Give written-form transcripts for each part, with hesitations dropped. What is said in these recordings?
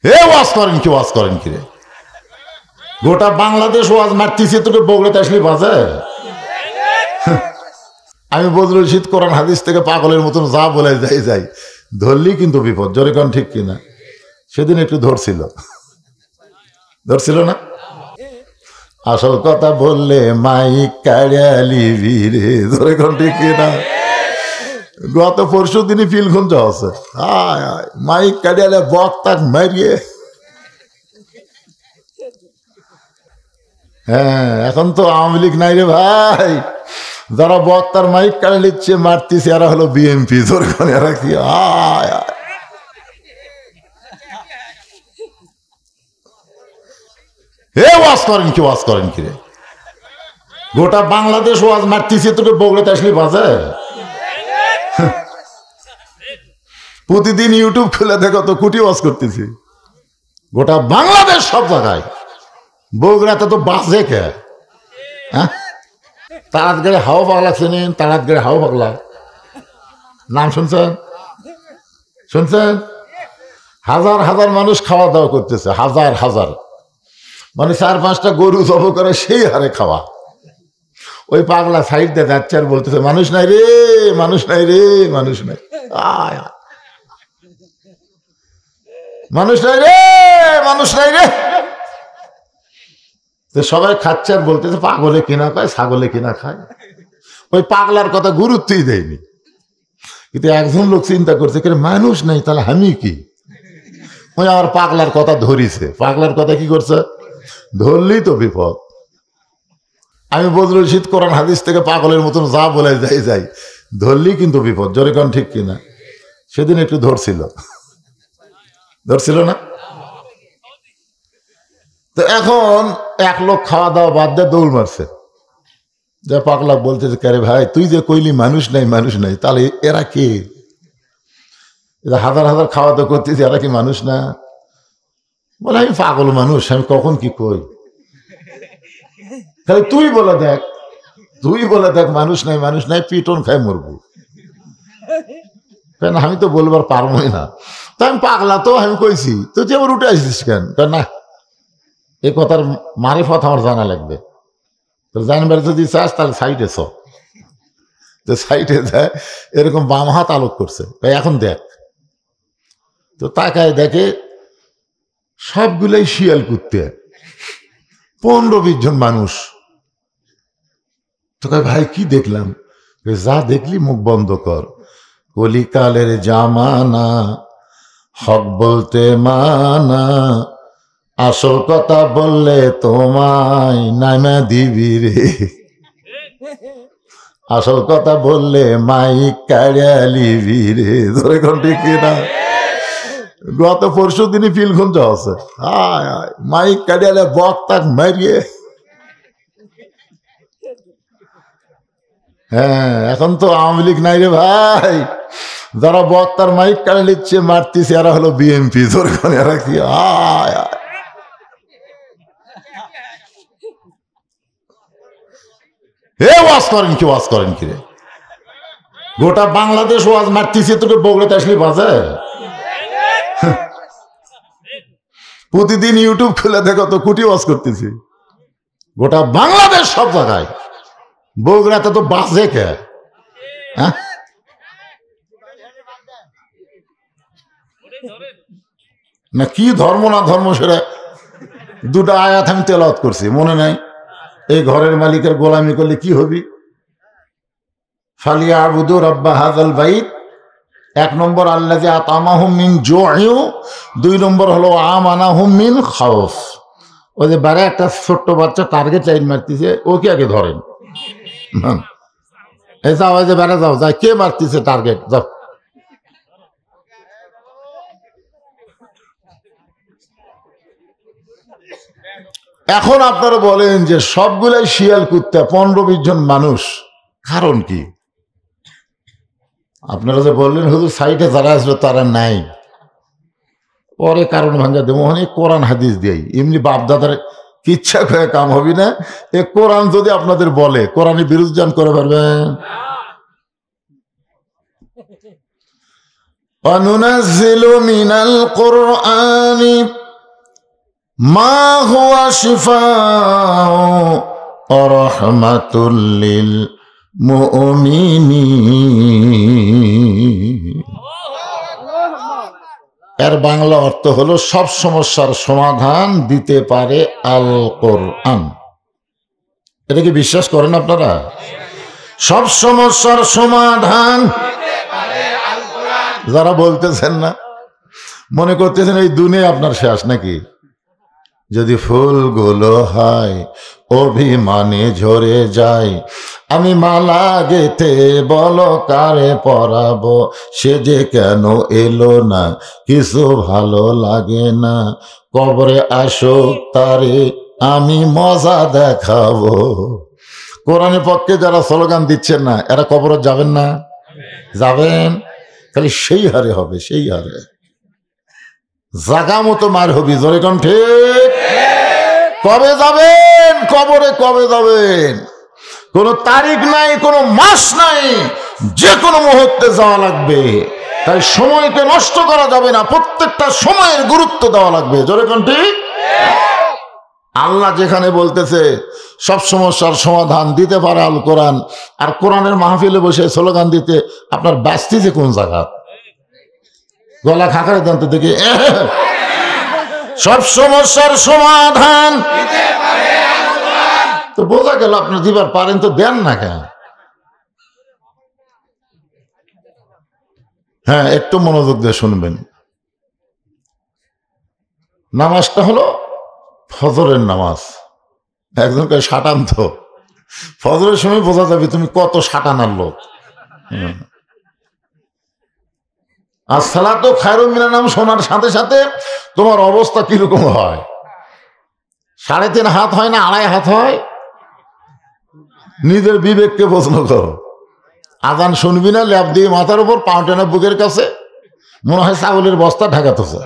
হে ওয়াজ করেন কি রে? গোটা বাংলাদেশ ওয়াজ মারতেছে, তোকে বগুড়াতে আসলি বাজে? আমি বজলুল রশিদ কোরআন হাদিস থেকে পাগলের মতন যা বলে যাই ধরলি কিন্তু বিপদ। জোরে কোন ঠিক কিনা? সেদিন একটু ধরছিল না? আসল কথা বললে মাইক কাড়ালি রে। জোরে কোন ঠিক কিনা? গত পরশু দিনই ফিল খুঁজে আছে, মাইক কাড়িয়ালে বক তাক মারিয়ে। হ্যাঁ, এখন তো আওয়ামী লীগ নাই রে ভাই। যারা বক্তার মাইক কাড়ে নিচ্ছে মারতেছে এরা হলো বিএনপি। এরা কি হে ওয়াজ করেন কি রে? গোটা বাংলাদেশ ওয়াজ মারতেছে, তোকে বগুড়াতে আসলি বাজে? প্রতিদিন ইউটিউব খুলে দেখো তো কুটি ওয়াজ করতেছি গোটা বাংলাদেশ সব জায়গায়। বগুড়াতে তো বাজে কে? হ্যাঁ, তারাত গেড়ে হাওয়া পাগলা চেনেন? তারাত গেড়ে হাওয়া পাগলা নাম শুনছেন? হাজার হাজার মানুষ খাওয়া দাওয়া করতেছে, হাজার মানে 4-5টা গরু জব করে সেই হারে খাওয়া। ওই পাগলা সাইড দিয়ে যাচ্ছে আর বলতেছে মানুষ নাই রে। মানুষ নাই রে। সবাই খাচ্ছে আর বলতেছে পাগলে কিনা খায়, ছাগলে কিনা খায়। ওই পাগলার কথা গুরুত্বই দেয়নি। কিন্তু একজন লোক চিন্তা করছে মানুষ নাই তাহলে আমি কি? ওই আমার পাগলার কথা ধরিছে। পাগলার কথা কি করছে? ধরলেই তো বিপদ। আমি বজলুল রশিদ কোরআন হাদিস থেকে পাগলের মতন যা বলে যাই ধরলেই কিন্তু বিপদ। জোরে কোন ঠিক কিনা? সেদিন একটু ধরছিল না? তো এখন এক লোক খাওয়া দাওয়া বাদ দিয়ে দৌড় মারছে। যে পাগলা বলতেছে কে রে ভাই, তুই যে কইলি মানুষ নাই তাহলে এরা কে? হাজার হাজার খাওয়া দাওয়া করতেছি, এরা কি মানুষ না? বলে আমি পাগল মানুষ, আমি কখন কি কই? তাহলে তুই বলে দেখ মানুষ নাই পিটন খায় মরবো। কেন আমি তো বলবার পারবোই না। তো আমি পাগলা, তো আমি কইছি তুই যে আবার উঠে আসছিস কেন? না, এই কথার মারিফত আমার জানা লাগবে। তো জানবার যদি চাস তাহলে সাইডে তো সাইডে যায়, এরকম বাম হাত আলোক করছে, এখন দেখ। তো তাকায় দেখে সবগুলাই শিয়াল কুত্তে, 15-20 জন মানুষ। তো ভাই কি দেখলাম? যা দেখলি মুখ বন্ধ কর। কলিকালের জামানা, হক বলতে মানা, আসল কথা বললে তোমায় নামা দিবি রে। আসল কথা বললে মাইক কাড়ালিবি রে। ধরে কোন ঠিক কিনা? গত পরশু দিনই ফিল খুঁজে আছে, মাইক কাড়িয়ালে বক তাক মারিয়ে। হ্যাঁ, এখন তো আওয়ামী লীগ নাই রে ভাই। যারা বক্তার মাইক কাড়ে নিচ্ছে মারতেছে এরা হলো বিএনপি। এরা কি হে ওয়াজ করেন কি রে? গোটা বাংলাদেশ ওয়াজ মারতেছে, তোকে বগুড়াতে আসলি বাজে? প্রতিদিন ইউটিউব খুলে দেখো তো কুটি ওয়াজ করতেছি গোটা বাংলাদেশ সব জায়গায়। বগুড়াতে তো বাজে কে? হ্যাঁ, না কি ধর্ম না ধর্ম সেটা 2টা আয়াত আমি তেলাওয়াত করছি, মনে নাই? এই ঘরের মালিকের গোলামি করলে কি হবি? ফালিয়াবুদু রাব্বা হাযাল বাইত। 1 নম্বর আল্লাযী আতামাহুম মিন জু'ইউ, 2 নম্বর হলো আমানাহুম মিন খাউফ। ওই যে বারে একটা ছোট্ট বাচ্চা টার্গেট লাইন মারতেছে, ওকে আগে ধরেন। এই যাও, ওই যে বেড়া যাও, যাই কে মারতেছে টার্গেট, যাও। এখন আপনারা বলেন যে সবগুলাই শিয়াল কুত্তা, 15-20 জন মানুষ, কারণ কি? আপনারা যে বললেন হুজুর সাইটে যারা আসলো তারা নাই, পরে কারণ ভাঙ্গা দেবো। অনেক কোরআন হাদিস দিই, এমনি বাপদাদার ইচ্ছা করে কাম হবি না। এ কোরআন যদি আপনাদের বলে, কোরআনের বিরুদ্ধ করে পারবেন? وننزل من القرآن কুরআনি মা হুয়া শিফাউ ওয়া রাহমাতুল লিল মুমিনিন। এর বাংলা অর্থ হলো সব সমস্যার সমাধান দিতে পারে আল কোরআন। এটা কি বিশ্বাস করেন আপনারা? সব সমস্যার সমাধান যারা বলতেছেন না, মনে করতেছেন এই দুনিয়া আপনার শেষ নাকি? যদি ফুলগুলো হয় অভিমানে ঝরে যায়, আমি মালা গেথে বলো কারে পরাবো, সে যে কেন এলো না কিছু ভালো লাগে না, কবরে আসুক তারে আমি মজা দেখাবো। কোরআনের পক্ষে যারা স্লোগান দিচ্ছেন না, এরা কবরে যাবেন না? যাবেন। খালি সেই হারে হবে, সেই হারে জাগা মতো মার হবি। জোরে কোন ঠিক? কবে যাবেন কবরে? কবে যাবেন? কোনো তারিখ নাই, কোনো মাস নাই, যে কোনো মুহূর্তে যাওয়া লাগবে। তাই সময়কে নষ্ট করা যাবে না, প্রত্যেকটা সময়ের গুরুত্ব দেওয়া লাগবে। জোরে কোন ঠিক? আল্লাহ যেখানে বলতেছে সব সমস্যার সমাধান দিতে পারে আল কোরআন, আর কোরআনের মাহফিলে বসে স্লোগান দিতে আপনার ব্যস্তি যে কোন জায়গা? গলা খাকারে জানতে দেখি সব সমস্যার সমাধান তো বোঝা গেল আপনি দিবার পারেন, তো দেন না কেন? হ্যাঁ, একটু মনোযোগ দিয়ে শুনবেন। নামাজটা হলো ফজরের নামাজ। একজনকে সাটান, তো ফজরের সময় বোঝা যাবে তুমি কত সাটানার লোক। আর সালাতু খায়রুম মিনান নাম শোনার সাথে সাথে তোমার অবস্থা কিরকম হয়? 3.5 হাত হয় না 2.5 হাত হয়? নিজের বিবেককে প্রশ্ন করো। আজান শুনবি না, ল্যাপ দিয়ে মাথার উপর, পাও টেনে বুকের কাছে, মনে হয় ছাগলের বস্তা ঢাকাতেছে।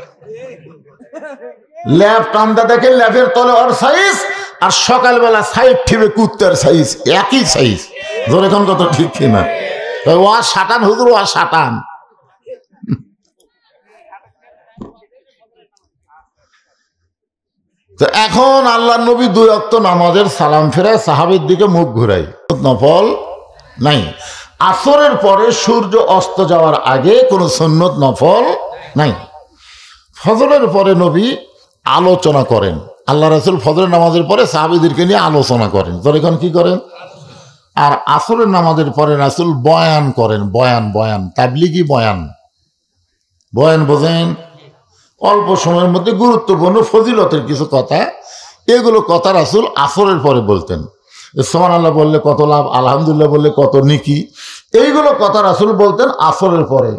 ল্যাপ টানটা দেখে ল্যাপের তলে ওর সাইজ, আর সকালবেলা সাইড ঠিবে কুত্তার সাইজ, একই সাইজ। ধরে এখন কত ঠিক কিনা? ও সাটান হুজুর, ও সাটান। তো এখন আল্লাহ নবী 2 ওয়াক্ত নামাজের সালাম ফেরায়, সাহাবীর দিকে মুখ ঘুরাই। নফল নাই। আসরের পরে সূর্য অস্ত যাওয়ার আগে কোনো সুন্নত নফল নাই। ফজরের পরে নবী আলোচনা করেন। আল্লাহ রাসূল ফজরের নামাজের পরে সাহাবীদেরকে নিয়ে আলোচনা করেন। তো এখন কি করেন? আর আসরের নামাজের পরে রাসূল বয়ান করেন। বয়ান তাবলিগি বয়ান। বয়ান বোঝেন? অল্প সময়ের মধ্যে গুরুত্বপূর্ণ ফজিলতের কিছু কথা, এগুলো কথা রাসূল আসরের পরে বলতেন। সুবহানাল্লাহ বললে কত লাভ, আলহামদুলিল্লাহ বললে কত নেকি, এইগুলো কথা রাসূল বলতেন আসরের পরে।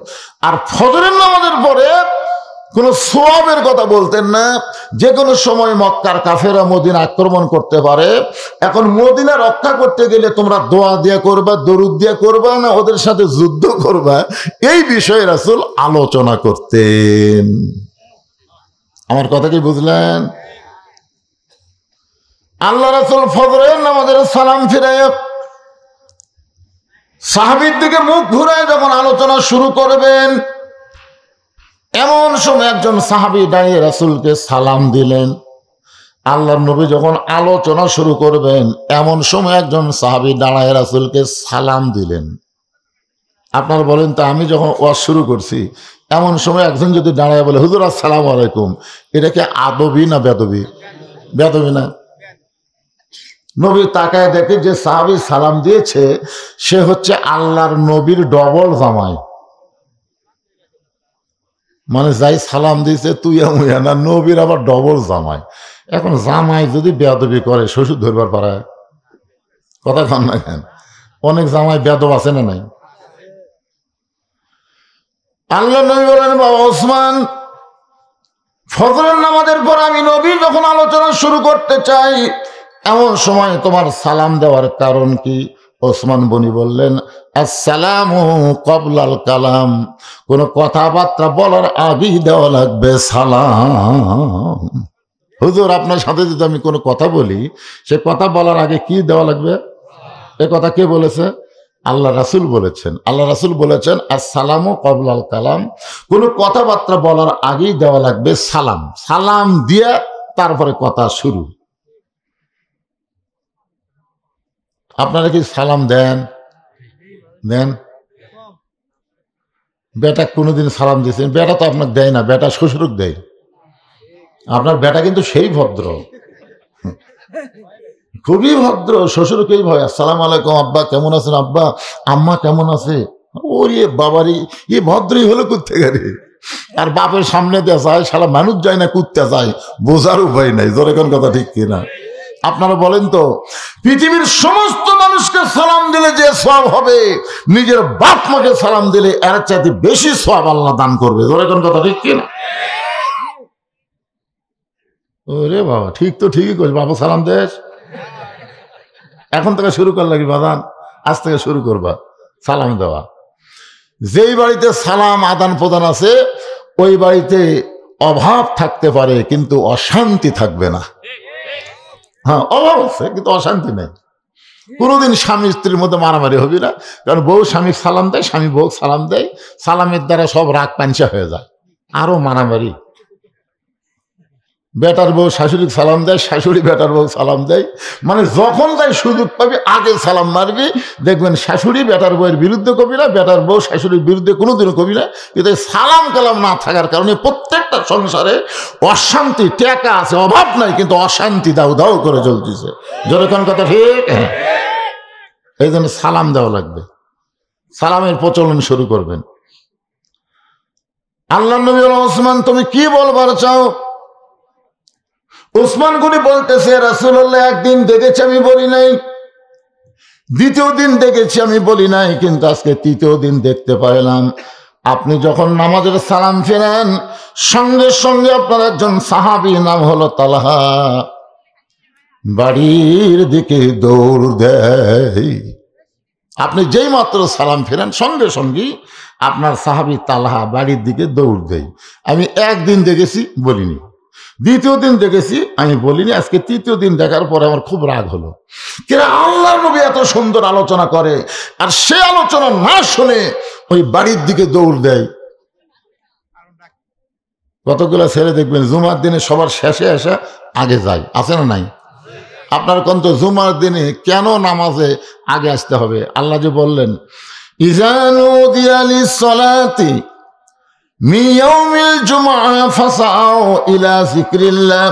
আর ফজরের নামাজের পরে কোনো সওয়াবের কথা বলতেন না। যে কোনো সময় মক্কার কাফেররা মদিনা আক্রমণ করতে পারে, এখন মদিনা রক্ষা করতে গেলে তোমরা দোয়া দিয়া করবা, দরুদ দিয়া করবা, না ওদের সাথে যুদ্ধ করবা, এই বিষয়ে রাসূল আলোচনা করতেন। আমার কথা কি বুঝলেন? আল্লাহ রাসূল ফজরের নামাজের সালাম ফিরাইয়া সাহাবীর দিকে মুখ ঘুরায় যখন আলোচনা শুরু করবেন, এমন সময় একজন সাহাবী দাঁড়িয়ে রাসূলকে সালাম দিলেন। আল্লাহর নবী যখন আলোচনা শুরু করবেন, এমন সময় একজন সাহাবী দাঁড়ায় রাসূলকে সালাম দিলেন। আপনারা বলেন তো, আমি যখন ওয়াজ শুরু করছি, এমন সময় একজন যদি দাঁড়ায় বলে হুজুর আসসালামু আলাইকুম, এটা কি আদবি না বেদবি? বেদবি না? নবী তাকায় দেখে যে সাহাবী সালাম দিয়েছে সে হচ্ছে আল্লাহর নবীর ডবল জামাই। মানে যাই সালাম দিয়েছে তুই মুয়া না, নবীর আবার ডবল জামাই। এখন জামাই যদি বেদবি করে শ্বশুর ধরবার পারায়? কথা কন না কেন? অনেক জামাই বেদব আছে না নাই? আল্লাহ নবী বলেন, বাবা ওসমান, ফজরের নামাজের পর আমি নবী যখন আলোচনা শুরু করতে চাই, এমন সময় তোমার সালাম দেওয়ার কারণ কি? ওসমান গনি বললেন, আসসালামু ক্বাবলাল কালাম, কোন কথাবার্তা বলার আগেই দেওয়া লাগবে সালাম। হুজুর আপনার সাথে যদি আমি কোনো কথা বলি, সে কথা বলার আগে কি দেওয়া লাগবে? এ কথা কে বলেছে? আল্লাহ রাসূল বলেছেন, আল্লাহ রাসূল বলেছেন আসসালামু ক্বাবলাল কালাম, কোনো কথাবার্তা বলার আগেই দেওয়া লাগবে সালাম, সালাম দিয়ে তারপরে কথা শুরু। আপনারা কি সালাম দেন? দেন? বেটা কোনোদিন সালাম দিয়েছেন? বেটা তো আপনাকে দেয় না, বেটা শ্বশুরক দেয়। আপনার বেটা কিন্তু সেই ভদ্র, খুবই ভদ্র, শ্বশুরকেই ভয়। আসসালাম আলাইকুম আব্বা, কেমন আছেন আব্বা, আম্মা কেমন আছে? ওরে বাবারি, এ ভদ্রই হলো কোত্থেকে রে? আর বাপের সামনে দিয়ে যায়, শালা মানুষ যায় না কুত্তে যায়, বোঝার উপায় নাই। জোরে কোন কথা ঠিক কিনা? আপনারা বলেন তো, পৃথিবীর সমস্ত মানুষকে সালাম দিলে যে সওয়াব হবে, নিজের বাপ মাকে সালাম দিলে এর চাইতে বেশি সওয়াব আল্লাহ দান করবে। জোরে কোন কথা ঠিক কিনা? ওরে বাবা, ঠিক তো ঠিকই কইস, বাবা সালাম দেশ। এখন থেকে শুরু কর লাগি বাদান, আজ থেকে শুরু করবা সালাম দেওয়া। যেই বাড়িতে সালাম আদান প্রদান আছে ওই বাড়িতে অভাব থাকতে পারে কিন্তু অশান্তি থাকবে না। হ্যাঁ, অভাব আছে কিন্তু অশান্তি নেই। কোনোদিন স্বামী স্ত্রীর মধ্যে মারামারি হবে না, কারণ বউ স্বামী সালাম দেয়, স্বামী বউ সালাম দেয়, সালামের দ্বারা সব রাগ পাঞ্চা হয়ে যায়, আরো মারামারি। বেটার বউ শাশুড়ি সালাম দেয়, শাশুড়ি বেটার বউ সালাম দেয়, মানে যখন যাই সুযোগ পাবি আগে সালাম মারবি, দেখবেন শাশুড়ি বেটার বউয়ের বিরুদ্ধে কবি না, বেটার বউ শাশুড়ির বিরুদ্ধে কোনোদিনও কবি না। কিন্তু সালাম কালাম না থাকার কারণে প্রত্যেকটা সংসারে অশান্তি, টেকা আছে, অভাব নাই, কিন্তু অশান্তি দাউ দাউ করে চলতেছে। যেরকম কথা ঠিক। এই জন্য সালাম দেওয়া লাগবে, সালামের প্রচলন শুরু করবেন। আল্লাহ নবী ওসমান, তুমি কি বলবার চাও? ওসমান গনি বলতেছে, রাসূলুল্লাহ একদিন দেখেছি আমি বলি নাই, দ্বিতীয় দিন দেখেছি আমি বলি নাই, কিন্তু আজকে তৃতীয় দিন দেখতে পাইলাম আপনি যখন নামাজের সালাম ফেরান সঙ্গে সঙ্গে আপনার একজন সাহাবী নাম হলো তালহা বাড়ির দিকে দৌড় দেয়। আপনি যেই মাত্র সালাম ফেরান সঙ্গে সঙ্গে আপনার সাহাবী তালহা বাড়ির দিকে দৌড় দেয়। আমি একদিন দেখেছি বলিনি, দ্বিতীয় দিন দেখেছি আমি বলিনি, আজকে তৃতীয় দিন দেখার পরে আমার খুব রাগ হলো। কিনা আল্লাহর নবী এত সুন্দর আলোচনা করে আর সে আলোচনা না শুনে ওই বাড়ির দিকে দৌড় দেয়। কতগুলো ছেলে দেখবেন জুমার দিনে সবার শেষে এসে আগে যায়, আছে না নাই? আপনার কোন তো জুমার দিনে কেন নামাজে আগে আসতে হবে? আল্লাহ যে বললেন ইজানু দিয়ালিস সালাতি মিয়াউমিল জুমআ ফাসাউ ইলা যিকরিল্লাহ,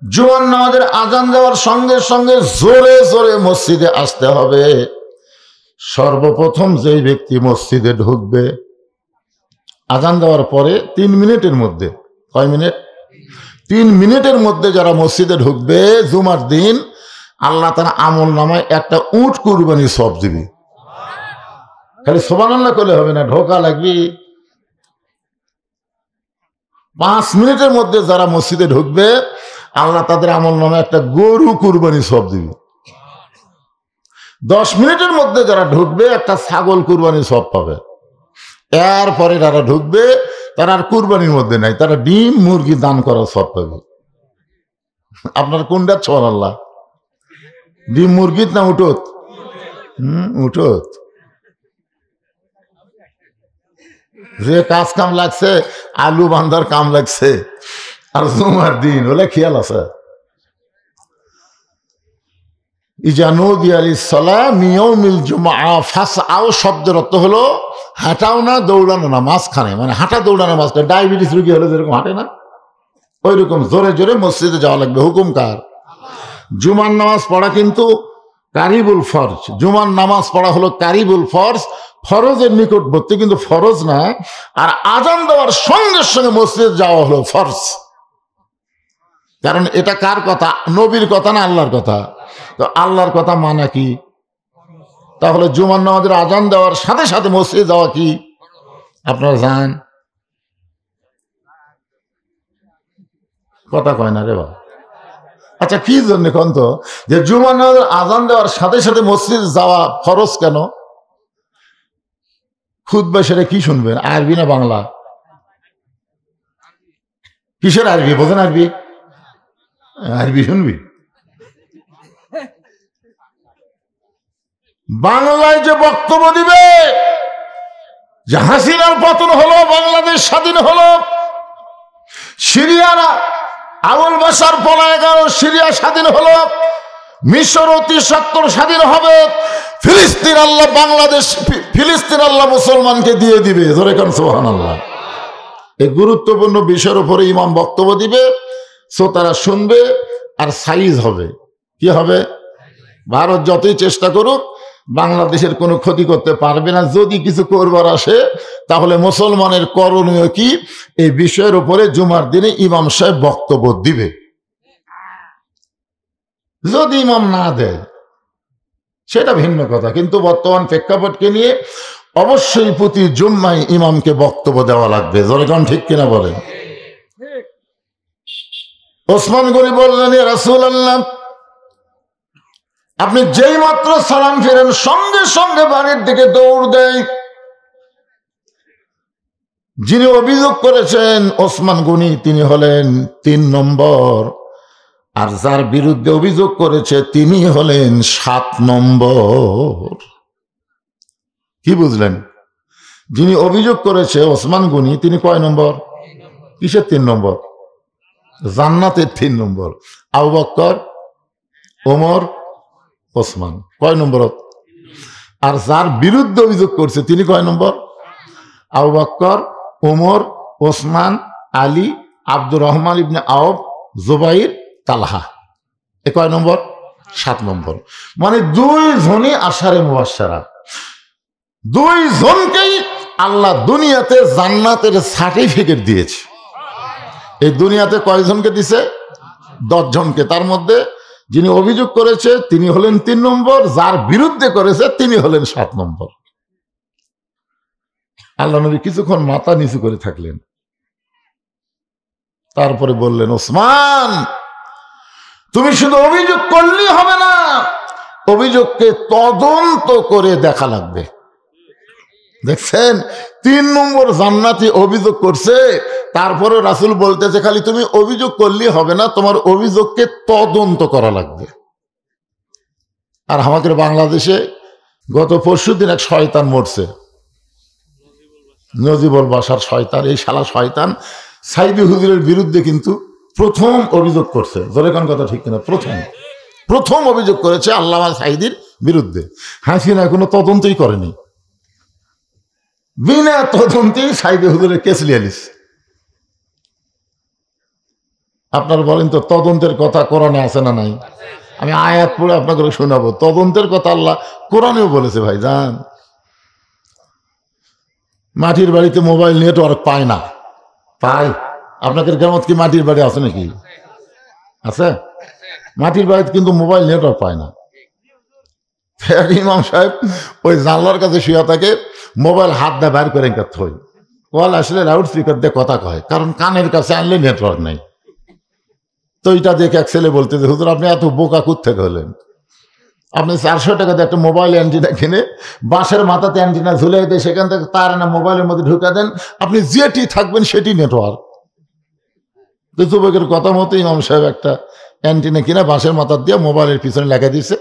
জুমার নামাজের আজান দেওয়ার সঙ্গে সঙ্গে জোরে জোরে মসজিদে আসতে হবে। সর্বপ্রথম যেই ব্যক্তি মসজিদে ঢুকবে আজান দেওয়ার পরে 3 মিনিটের মধ্যে, কয় মিনিট? 3 মিনিটের মধ্যে যারা মসজিদে ঢুকবে জুমার দিন, আল্লাহ তাআলা আমল নামায় একটা উট কুরবানি সওয়াব দিবে। খালি সুবহানাল্লাহ করলে হবে না, ঢোকা লাগবে। 5 মিনিটের মধ্যে যারা মসজিদে ঢুকবে আল্লাহ তাদের আমল নামে একটা গরু কুরবানি সওয়াব দিবে। 10 মিনিটের মধ্যে যারা ঢুকবে একটা ছাগল কুরবানি সওয়াব পাবে। এরপরে যারা ঢুকবে তারা আর কুরবানির মধ্যে নাই, তারা ডিম মুরগি দান করার সওয়াব পাবে। আপনার কোনটা? সুবহানাল্লাহ। ডিম মুরগিত না উঠত? উঠত। যে কাজ কাম লাগছে, আলু বান্ধার কাম লাগছে, আর জুমার দিন হলে খেয়াল আছে। ইজানু দিয়ালিস সালাহ মিয়াউমিল জুমআ ফাসআউ শব্দের অর্থ হলো হাঁটাও না দৌড়ানো না, মাঝখানে, মানে হাঁটা দৌড়ানো মাঝখানে। ডায়াবেটিস রোগী হলে যেরকম হাঁটে না ওই রকম জোরে জোরে মসজিদে যাওয়া লাগবে। হুকুম কার? জুমার নামাজ পড়া কিন্তু কারিবুল ফরজ। জুমার নামাজ পড়া হলো কারিবুল ফরজ, ফরজের নিকটবর্তী, কিন্তু ফরজ না। আর আজান দেওয়ার সঙ্গে সঙ্গে মসজিদ যাওয়া হলো ফরজ। কারণ এটা কার কথা? নবীর কথা না আল্লাহর কথা? তো আল্লাহর কথা মানে কি? তাহলে জুমার নামাজের আজান দেওয়ার সাথে সাথে মসজিদে যাওয়া কি আপনারা জানেন? কথা কয় না রে বাবা। আচ্ছা, কি জন্য কোন তো যে জুমার নামাজের আজান দেওয়ার সাথে সাথে মসজিদে যাওয়া ফরজ কেন? খুতবা সেটা কি শুনবেন, আরবি না বাংলা? কিসের আরবি? বোঝেন আরবি? আরবি শুনবি? বাংলায় যে বক্তব্য দিবে যে হাসিনার পতন হলো, বাংলাদেশ স্বাধীন হলো, সিরিয়ার আবুল বাশার পলায় গেল, সিরিয়া স্বাধীন হলো, মিশর অতি সত্তর স্বাধীন হবে, ফিলিস্তিন আল্লাহ বাংলাদেশ, ফিলিস্তিন আল্লাহ মুসলমানকে দিয়ে দিবে। ধরে কারণ সুবহানাল্লাহ। এই গুরুত্বপূর্ণ বিষয়ের উপরে ইমাম বক্তব্য দিবে, শ্রোতারা শুনবে, আর সাইজ হবে। কি হবে? ভারত যতই চেষ্টা করুক বাংলাদেশের কোনো ক্ষতি করতে পারবে না। যদি কিছু করবার আসে তাহলে মুসলমানের করণীয় কি, এই বিষয়ের উপরে জুমার দিনে ইমাম সাহেব বক্তব্য দিবে। যদি ইমাম না দেয় সেটা ভিন্ন কথা, কিন্তু বর্তমান প্রেক্ষাপটকে নিয়ে অবশ্যই প্রতি জুম্মায় ইমামকে বক্তব্য দেওয়া লাগবে। জনগণ ঠিক কিনা বলে? ওসমান গনি বললেন, ইয়া রাসূলুল্লাহ, আপনি যেই মাত্র সালাম ফিরেন সঙ্গে সঙ্গে বাড়ির দিকে দৌড় দেয়। যিনি অভিযোগ করেছেন ওসমান গনি তিনি হলেন 3 নম্বর, আর যার বিরুদ্ধে অভিযোগ করেছে তিনি হলেন 7 নম্বর। কি বুঝলেন? যিনি অভিযোগ করেছে ওসমান গনি তিনি কয় নম্বর? কিসের 3 নম্বর? জান্নাতের 3 নম্বর। আবু বকর, ওমর, ওসমান কয় নম্বর? আর যার বিরুদ্ধে অভিযোগ করছে তিনি কয় নম্বর? আবু বকর, ওমর, ওসমান, আলী, আব্দুর রহমান ইবনে আওফ, জুবাইর, তালহা। এ কয় নম্বর? 7 নম্বর। মানে 2 জনই আশারে মুবাশশারা। 2 জনকেই আল্লাহ দুনিয়াতে জান্নাতের সার্টিফিকেট দিয়েছে। এই দুনিয়াতে কয়জনকে দিছে? 10 জনকে। তার মধ্যে যিনি অভিযোগ করেছে তিনি হলেন 3 নম্বর, যার বিরুদ্ধে করেছে তিনি হলেন 7 নম্বর। আল্লাহ নবী কিছুক্ষণ মাথা নিচু করে থাকলেন, তারপরে বললেন, ওসমান, তুমি শুধু অভিযোগ করলেই হবে না, অভিযোগকে তদন্ত করে দেখা লাগবে। দেখছেন, 3 নম্বর জান্নাতি অভিযোগ করছে, তারপরে রাসূল বলতেছে খালি তুমি অভিযোগ করলেই হবে না, তোমার অভিযোগকে তদন্ত করা লাগবে। আর আমাদের বাংলাদেশে গত পরশুদিন এক শয়তান মরছে, নজিবুল বাশার শয়তান। এই শালা শয়তান সাইদি হুজুরের বিরুদ্ধে কিন্তু প্রথম অভিযোগ করছে। জোরে কোন কথা ঠিক কিনা? প্রথম অভিযোগ করেছে আল্লামা সাইদির বিরুদ্ধে। হাসিনা কোনো তদন্তই করেনি, বিনা তদন্তেই সাইদি হুজুরের কেস লিয়ে নিস। আপনারা বলেন তো, তদন্তের কথা কোরআনে আছে না নাই? আমি আয়াত পড়ে আপনাকে শোনাবো। তদন্তের কথা আল্লাহ কোরআনেও বলেছে। ভাই জান, মাটির বাড়িতে মোবাইল নেটওয়ার্ক পায় না, পায়? আপনাদের গ্রামত কি মাটির বাড়ি আছে নাকি? আছে? মাটির বাড়িতে কিন্তু মোবাইল নেটওয়ার্ক পায় না। ইমাম সাহেব ওই জানলার কাছে শুয়ে থাকে, মোবাইল হাত দিয়ে বাইর করে থই, কল আসলে লাউড স্পিকার দিয়ে কথা কয়, কারণ কানের কাছে আনলে নেটওয়ার্ক নাই। তো এটা দেখে এক ছেলে বলতে যে, হুজুর আপনি এত বোকা কোত্থেকে হলেন? আপনি 400 টাকা দিয়ে একটা মোবাইল অ্যান্টিনা কিনে বাঁশের মাথাতে অ্যান্টিনা ঝুলে দিয়ে সেখান থেকে তার না মোবাইলের মধ্যে ঢুকে দেন, আপনি যেটি থাকবেন সেটি নেটওয়ার্ক। তো যুবকের কথা মতো ইমাম সাহেব একটা অ্যান্টিনা কিনে বাঁশের মাথা দিয়ে মোবাইলের পিছনে লেখা দিয়েছে।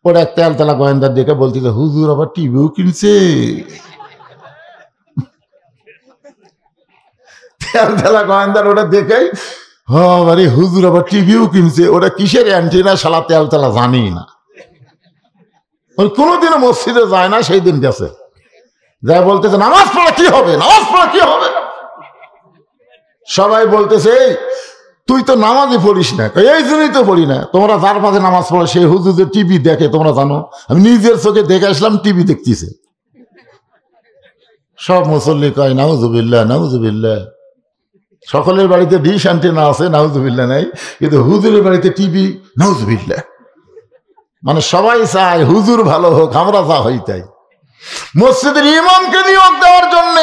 ওরা এক তেলতলা গোয়েন্দার দেখে বলতেছে, হুজুর আবার টিভিও কিনছে। তেলতলা গোয়েন্দার ওটা দেখেই, আরে হুজুর আবার টিভিও কিনছে। ওরা কিসের অ্যান্টিনা শালা তেলতলা জানি না, কোনোদিনও মসজিদে যায় না। সেই দিন গেছে, যা বলতেছে নামাজ পড়া কি হবে, নামাজ পড়া কি হবে। সবাই বলতেছে, তুই তো নামাজই পড়িস না। এই জন্যই তো পড়ি না। তোমরা যার মাঝে নামাজ পড়ো সেই হুজুর যে টিভি দেখে তোমরা জানো? আমি নিজের চোখে দেখে আসলাম, টিভি দেখতেছে। সব মুসল্লি কয় নাউজুবিল্লাহ, নাউজুবিল্লাহ। সকলের বাড়িতে ডিশ অ্যান্টেনা আছে, নাউজুবিল্লাহ নাই, কিন্তু হুজুরের বাড়িতে টিভি, নাউজুবিল্লাহ। মানে সবাই চায় হুজুর ভালো হোক, আমরা যা হই তাই। মসজিদের ইমামকে নিয়োগ দেওয়ার জন্য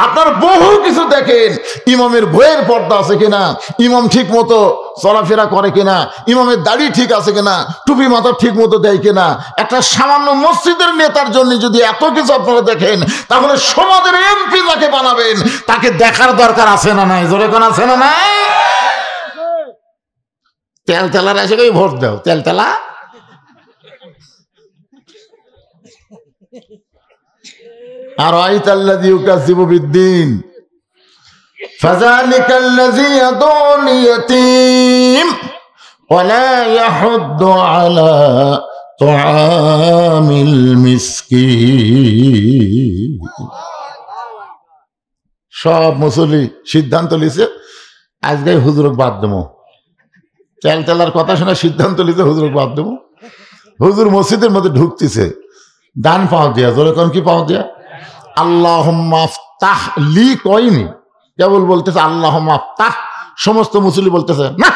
আপনার বহু কিছু দেখেন। ইমামের বইয়ের পর্দা আছে কিনা, ইমাম ঠিক মতো চলাফেরা করে কিনা, ইমামের দাড়ি ঠিক আছে কিনা, টুপি মাথা ঠিক মতো দেয় কিনা। একটা সামান্য মসজিদের নেতার জন্য যদি এত কিছু আপনারা দেখেন, তাহলে সমাজের এমপি যাকে বানাবেন তাকে দেখার দরকার আছে না নাই? জোরে কোন আছে না নাই? তেলতেলার এসে ভোট দাও, তেলতেলা আর আইতাল্লাযী ইউকাযযিবু বিদ্দীন ফাযালিকাল্লাযী ইয়াদউল ইয়াতীম ওয়া লা ইয়াহুদ্দু আলা তুআমিল মিসকিন। সব মুসল্লি সিদ্ধান্ত লিছে আজকে হুজুরক বাদ দেবো, তেল তেলার কথা শোনা সিদ্ধান্ত লিছে হুজুরক বাদ দেবো। হুজুর মসজিদের মধ্যে ঢুকতেছে, ডান পাও দিয়া, জোরে কোন কি পাও দিয়া, আল্লাহুম্মা আফতাহ লি কয়নি, কেবল বলতেছে আল্লাহুম্মা আফতাহ। সমস্ত মুসল্লি বলতেছে না।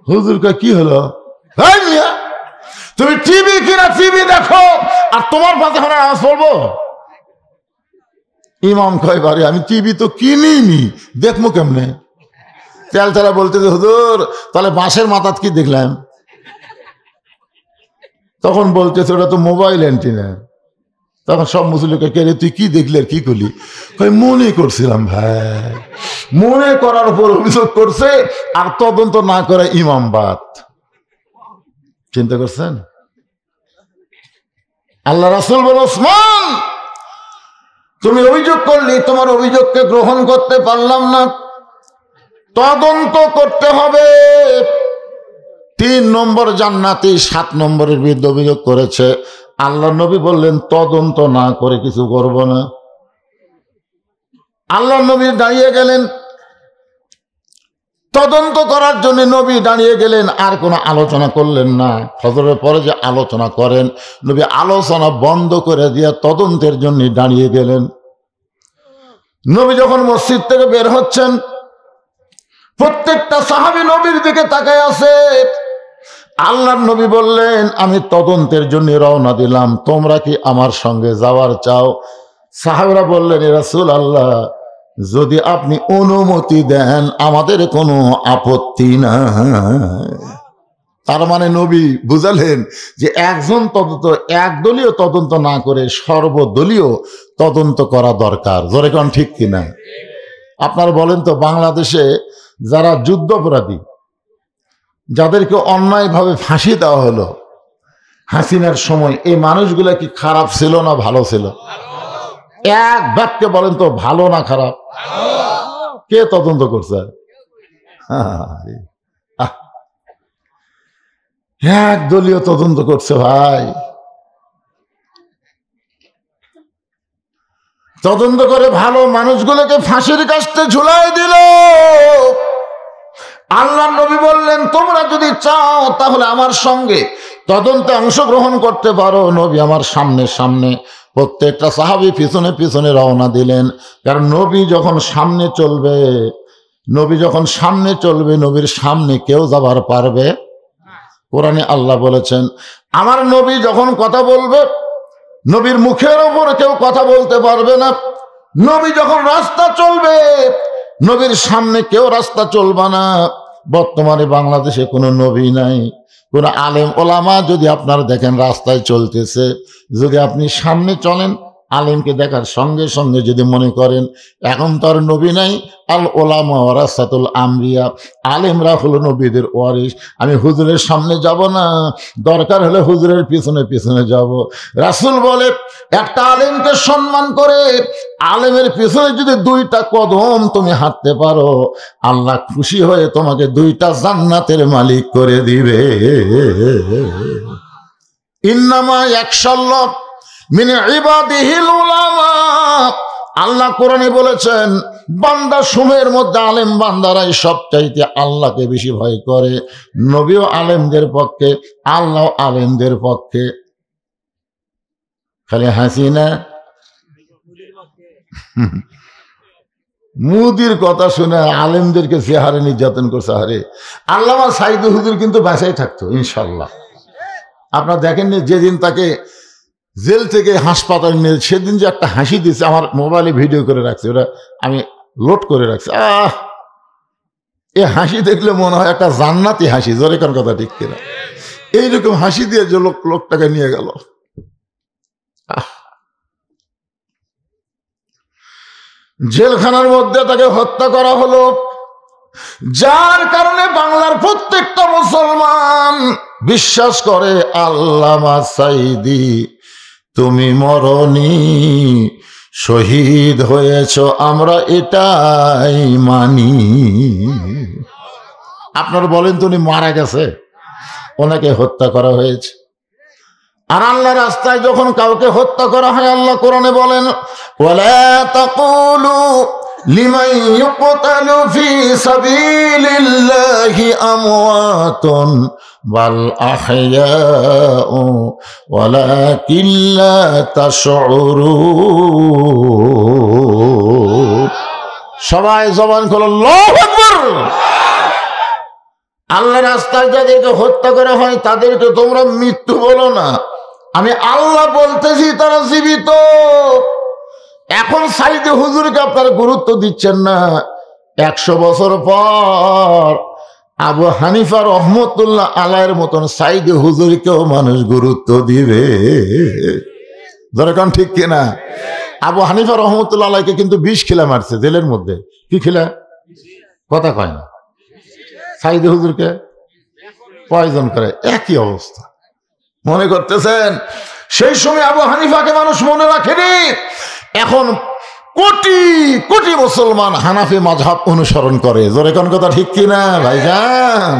হুজুর কয় কি হলো? তুমি টিভি কিনা টিভি দেখো আর তোমার পাশে নামাজ পড়বো? ইমাম কয় বারে আমি টিভি তো কিনিনি, দেখবো কেমনে? তেল তেলা বলতেছে হুজুর তাহলে বাঁশের মাথাত কি দেখলাম? তখন বলতেছে ওটা তো মোবাইল অ্যান্টিনা। তখন সব মুসলিমকে কে রে তুই কি দেখলি আর কি করলি? মনে করছিলাম ভাই। মনে করার উপর অভিযোগ করছে আর তদন্ত না করে ইমাম বাদ। চিন্তা করছেন? আল্লাহ রাসূল বলে ওসমান তুমি অভিযোগ করলি, তোমার অভিযোগকে গ্রহণ করতে পারলাম না, তদন্ত করতে হবে। 3 নম্বর জান্নাতি 7 নম্বরের বিরুদ্ধে অভিযোগ করেছে। আল্লাহ নবী বললেন তদন্ত না করে কিছু করব না। আল্লাহ নবী দাঁড়িয়ে গেলেন, তদন্ত করার জন্য নবী দাঁড়িয়ে গেলেন, আর কোনো আলোচনা করলেন না। ফজরের পরে যে আলোচনা করেন, নবী আলোচনা বন্ধ করে দিয়ে তদন্তের জন্য দাঁড়িয়ে গেলেন। নবী যখন মসজিদ থেকে বের হচ্ছেন, প্রত্যেকটা সাহাবী নবীর দিকে তাকায় আছে। আল্লাহর নবী বললেন আমি তদন্তের জন্য রওনা দিলাম, তোমরা কি আমার সঙ্গে যাওয়ার চাও? সাহাবীরা বললেন ইয়া রাসূলুল্লাহ যদি আপনি অনুমতি দেন আমাদের কোনো আপত্তি নাই। তার মানে নবী বুঝালেন যে একজন তদন্ত, একদলীয় তদন্ত না করে সর্বদলীয় তদন্ত করা দরকার। জোরে কোন ঠিক কিনা? আপনারা বলেন তো বাংলাদেশে যারা যুদ্ধাপরাধী, যাদেরকে অন্যায়ভাবে ফাঁসি দেওয়া হলো হাসিনার সময়, এই মানুষগুলা কি খারাপ ছিল না ভালো ছিল? এক বাক্যে বলেন তো ভালো না খারাপ? কে তদন্ত করছে? একদলীয় তদন্ত করছে ভাই। তদন্ত করে ভালো মানুষগুলোকে ফাঁসির কাস্টে ঝুলাই দিল। আল্লাহ নবী বললেন তোমরা যদি চাও তাহলে আমার সঙ্গে তদন্তে অংশগ্রহণ করতে পারো। নবী আমার সামনে সামনে, প্রত্যেকটা সাহাবী পিছনে পিছনে রওনা দিলেন। কারণ নবী যখন সামনে চলবে, নবীর সামনে কেউ যাবার পারবে। কোরআনে আল্লাহ বলেছেন আমার নবী যখন কথা বলবে, নবীর মুখের ওপর কেউ কথা বলতে পারবে না। নবী যখন রাস্তা চলবে, নবীর সামনে কেউ রাস্তা চলবে না। বর্তমানে বাংলাদেশে কোনো নবী নাই, কোন আলেম ওলামা যদি আপনারা দেখেন রাস্তায় চলতেছে, যদি আপনি সামনে চলেন, আলেমকে দেখার সঙ্গে সঙ্গে যদি মনে করেন এখন তো আর নবী নাই, আল ওলামা ওয়ারাসাতুল আমবিয়া, আলেমরা হলো নবীদের ওয়ারিস, আমি হুজুরের সামনে যাব না, দরকার হলে হুজুরের পিছনে পিছনে যাব। রাসূল বলে একটা আলেমকে সম্মান করে আলেমের পিছনে যদি 2টা কদম তুমি হাঁটতে পারো, আল্লাহ খুশি হয়ে তোমাকে 2টা জান্নাতের মালিক করে দিবে। ইন্নামা ইয়াখশাল্লাহ মিন ইবাদিহিল উলামা। আল্লাহ কোরআনে বলেছেন বান্দা সমূহের মধ্যে আলেম বান্দারাই সবচাইতে আল্লাহকে বেশি ভয় করে। নবীও আলেমদের পক্ষে, আল্লাহ আলেমদের পক্ষে। খালি হাসিনা মুদির কথা শুনে আলেমদেরকে যে হারে নির্যাতন করছে, হারে আল্লামা সাইদ হুজুর কিন্তু বাঁচাই থাকতো ইনশাল্লাহ। আপনারা দেখেননি যেদিন তাকে জেল থেকে হাসপাতাল নিয়ে, সেদিন যে একটা হাসি দিচ্ছে, আমার মোবাইলে ভিডিও করে রাখছে, ওটা আমি লোড করে রাখছি। এ হাসি দেখলে মনে হয় একটা জান্নাতি হাসি। জোরে কোন কথা ঠিক কিনা? এইরকম হাসি দিয়ে যে লোকটাকে নিয়ে গেল। জেলখানার মধ্যে তাকে হত্যা করা হলো। যার কারণে বাংলার প্রত্যেকটা মুসলমান বিশ্বাস করে আল্লামা সাঈদী তুমি মরনি, শহীদ হয়েছ, আমরা এটাই মানি। আপনারা বলেন তো উনি মারা গেছে, ওনাকে হত্যা করা হয়েছে। আর আল্লাহ রাস্তায় যখন কাউকে হত্যা করা হয়, আল্লাহ কোরআনে বলেন ওয়ালা তাকুলু লিমান ইউকতালু ফি সাবিলিল্লাহি আমওয়াতুন বাল আহইয়াউ ওয়ালাকিন লা তাশউরুন। সবাই জবান খোলো, আল্লাহু আকবার। আল্লাহ রাস্তায় যাদেরকে হত্যা করা হয় তাদেরকে তোমরা মৃত্যু বলো না, আমি আল্লাহ বলতেছি তারা জীবিত। এখন সাইদে হুজুরকে আপনারা গুরুত্ব দিচ্ছেন না, 100 বছর পর আবু হানিফা রহমতুল্লাহ আলাইহির মতন সাইদে হুজুরকেও মানুষ গুরুত্ব দিবে। দরকার ঠিক কিনা? আবু হানিফা রহমতুল্লাহ আলাইকে কিন্তু 20 খিলা মারছে জেলের মধ্যে। কি খিলা? কথা কয় না। সাইদে হুজুরকে পয়জন করে, একই অবস্থা। মনে করতেছেন সেই সময় আবু হানিফাকে মানুষ মনে রাখেনি। এখন কোটি কোটি মুসলমান হানাফি মাযহাব অনুসরণ করে। জোরে কোন কথা ঠিক কিনা ভাইজান?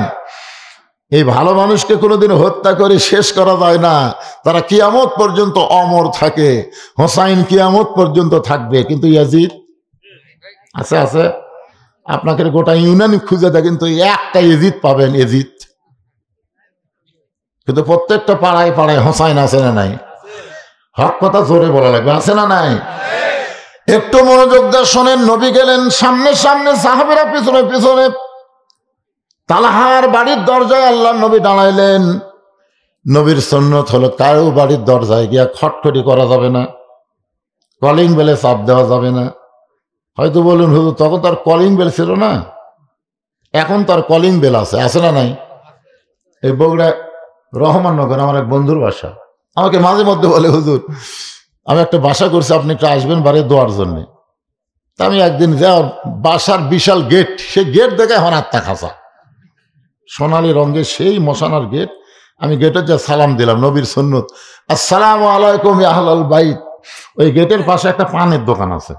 এই ভালো মানুষকে কোনোদিন হত্যা করে শেষ করা যায় না। তারা কিয়ামত পর্যন্ত অমর থাকে। হোসাইন কিয়ামত পর্যন্ত থাকবে, কিন্তু ইয়াজিদ আছে আছে। আপনাকে গোটা ইউনানি খুঁজে দেখেন তো একটা এজিদ পাবেন, এজিদ। কিন্তু প্রত্যেকটা পাড়ায় পাড়ায় হোসাইন আছে না নাই? হক কথা জোরে বলা লাগবে, আছে না নাই? একটু মনোযোগ দিয়ে শোনেন। নবী গেলেন সামনে সামনে, সাহাবেরা পিছনে পিছনে। তালহার বাড়ির দরজায় আল্লাহ নবী দাঁড়াইলেন। নবীর সুন্নত হলো কারো বাড়ির দরজায় গিয়া খটখটি করা যাবে না, কলিং বেলে চাপ দেওয়া যাবে না। হয়তো বলুন হুজুর তখন তার কলিং বেল ছিল না, এখন তার কলিং বেল আছে, আছে না নাই? এই বগুড়া রহমাননগর আমার এক বন্ধুর বাসা। আমাকে মাঝে মধ্যে বলে হুজুর আমি একটা বাসা করছি, আপনি একটু আসবেন বাড়ি দোয়ার জন্যে। তা আমি একদিন যাও, বাসার বিশাল গেট, সেই গেট দেখে এখন আত্মা খাসা সোনালী রঙের সেই মশানার গেট। আমি গেটের যা সালাম দিলাম, নবীর সুন্নত আসসালামু আলাইকুম ইয়া আহলাল বাইত। ওই গেটের পাশে একটা পানের দোকান আছে।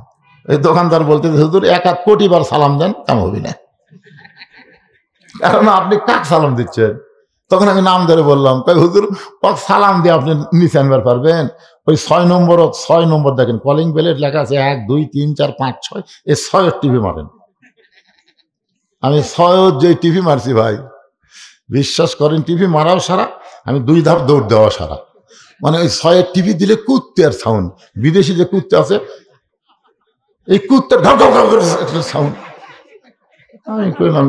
এই দোকানদার বলতে হুজুর 1 কোটি বার সালাম দেন, কাম হবি না। কারণ আপনি কাক সালাম দিচ্ছেন? তখন আমি নাম ধরে বললাম, তাই হুজুর সালাম দিয়ে আপনি নিচে আনবার পারবেন। ওই 6 নম্বর দেখেন কলিং বেলের লেখা আছে 1 2 3 4 5 6, এই 6 টিভি মারেন। আমি 6 যে টিভি মারছি ভাই, বিশ্বাস করেন টিভি মারাও সারা, আমি 2 ধাপ দৌড় দেওয়া সারা। মানে ওই 6 টিভি দিলে কুত্তের সাউন্ড, বিদেশি যে কুত্তে আছে এই কুত্তের ঘাউ ঘাউ ঘাউ করে একটা সাউন্ড। আমি কইলাম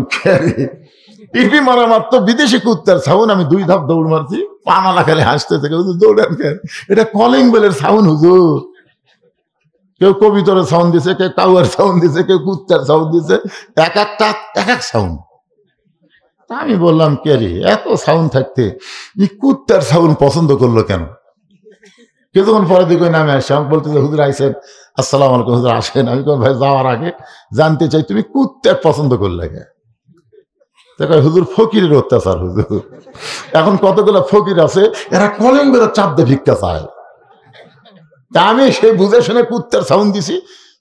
টিভি মারা মাত্র বিদেশি কুত্তার সাউন্ড, আমি 2 ধাপ দৌড় মারছি। পানালা খেলে হাসতে থেকে হুজুর দৌড়ান কেন? এটা কলিং বেলের সাউন্ড হুজুর। কেউ কবিতরের সাউন্ড দিছে, কেউ কাউয়ার সাউন্ড দিছে, কেউ কুত্তার সাউন্ড দিছে, এক এক সাউন্ড। আমি বললাম কে রে এত সাউন্ড থাকতে এই কুত্তার সাউন্ড পছন্দ করলো কেন? কিছুক্ষণ পরে দিকে নামে আসে, আমাকে বলতেছে হুজুর আইসেন, আসসালামু আলাইকুম হুজুর আসেন। আমি কোন ভাই যাওয়ার আগে জানতে চাই তুমি কুত্তার পছন্দ করলে কে? হুজুর ফকিরের অত্যাচার হুজুর। এখন কতগুলো ফকির আছে এরা কলিং বেলের চাপ দিয়ে ভিক্ষা চায়। তা আমি সেই বুঝে শুনে কুত্তার সাউন্ড দিছি।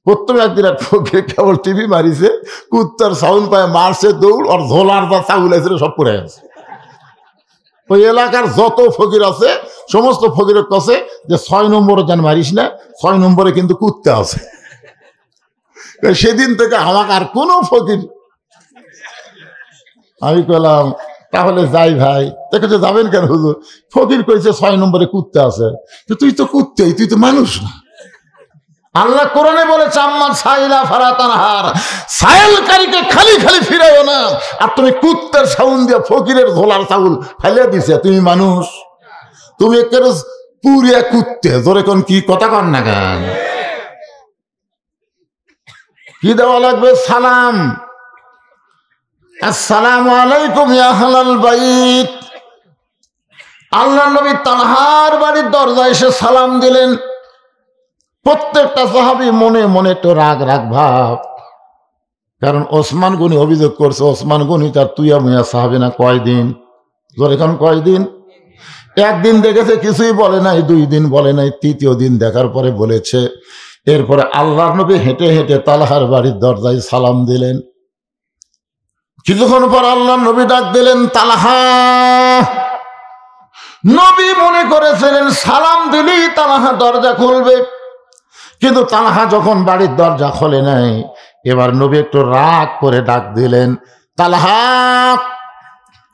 প্রথমে একদিন এক ফকির কেবল টিভি মারিছে, কুত্তার সাউন্ড পায় মারছে দৌড়, আর ঝোলার বা চাউল আছে সব পড়ে গেছে। ওই এলাকার যত ফকির আছে সমস্ত ফকিরের কাছে যে 6 নম্বরে যেন মারিস না, 6 নম্বরে কিন্তু কুত্তা আছে। সেদিন থেকে আমাকে আর কোনো ফকির। আমি কইলাম তাহলে যাই ভাই। দেখেছে যাবেন কেন হুজুর? ফকির কইছে 6 নম্বরে কুত্তা আছে। তো তুই তো কুত্তেই, তুই তো মানুষ না। আল্লাহ কোরআনে বলেছে আম্মান সাইলা ফারাতানহার, সাইলকারীকে খালি খালি ফিরাইও না। আর তুমি কুত্তার সাউন্ড দিয়ে ফকিরের ঝোলার চাউল ফেলে দিছে, তুমি মানুষ? তুমি একেবারে পুরিয়া কুত্তে। জোরে কোন কি কথা কন না কেন? কি দেওয়া লাগবে? সালাম। আসসালামু আলাইকুম ইয়া আহলাল বাইত। আল্লাহ নবী তালহার বাড়ির দরজায় এসে সালাম দিলেন। প্রত্যেকটা সাহাবী মনে মনে তো রাগ ভাব। কারণ ওসমান গনি অভিযোগ করছে, ওসমান গনি তার তুইয়া মুয়া সাহাবে না কয়দিন, জোর এখন কয়দিন, একদিন দেখেছে কিছুই বলে নাই, 2 দিন বলে নাই, 3য় দিন দেখার পরে বলেছে। এরপরে আল্লাহর নবী হেঁটে হেঁটে তালহার বাড়ির দরজায় সালাম দিলেন। কিছুক্ষণ পর আল্লাহর নবী ডাক দিলেন, তালহা। নবী মনে করেছিলেন সালাম দিলেই তালহা দরজা খুলবে, কিন্তু তালহা যখন বাড়ির দরজা খোলে নাই, এবার নবী একটু রাগ করে ডাক দিলেন, তালহা।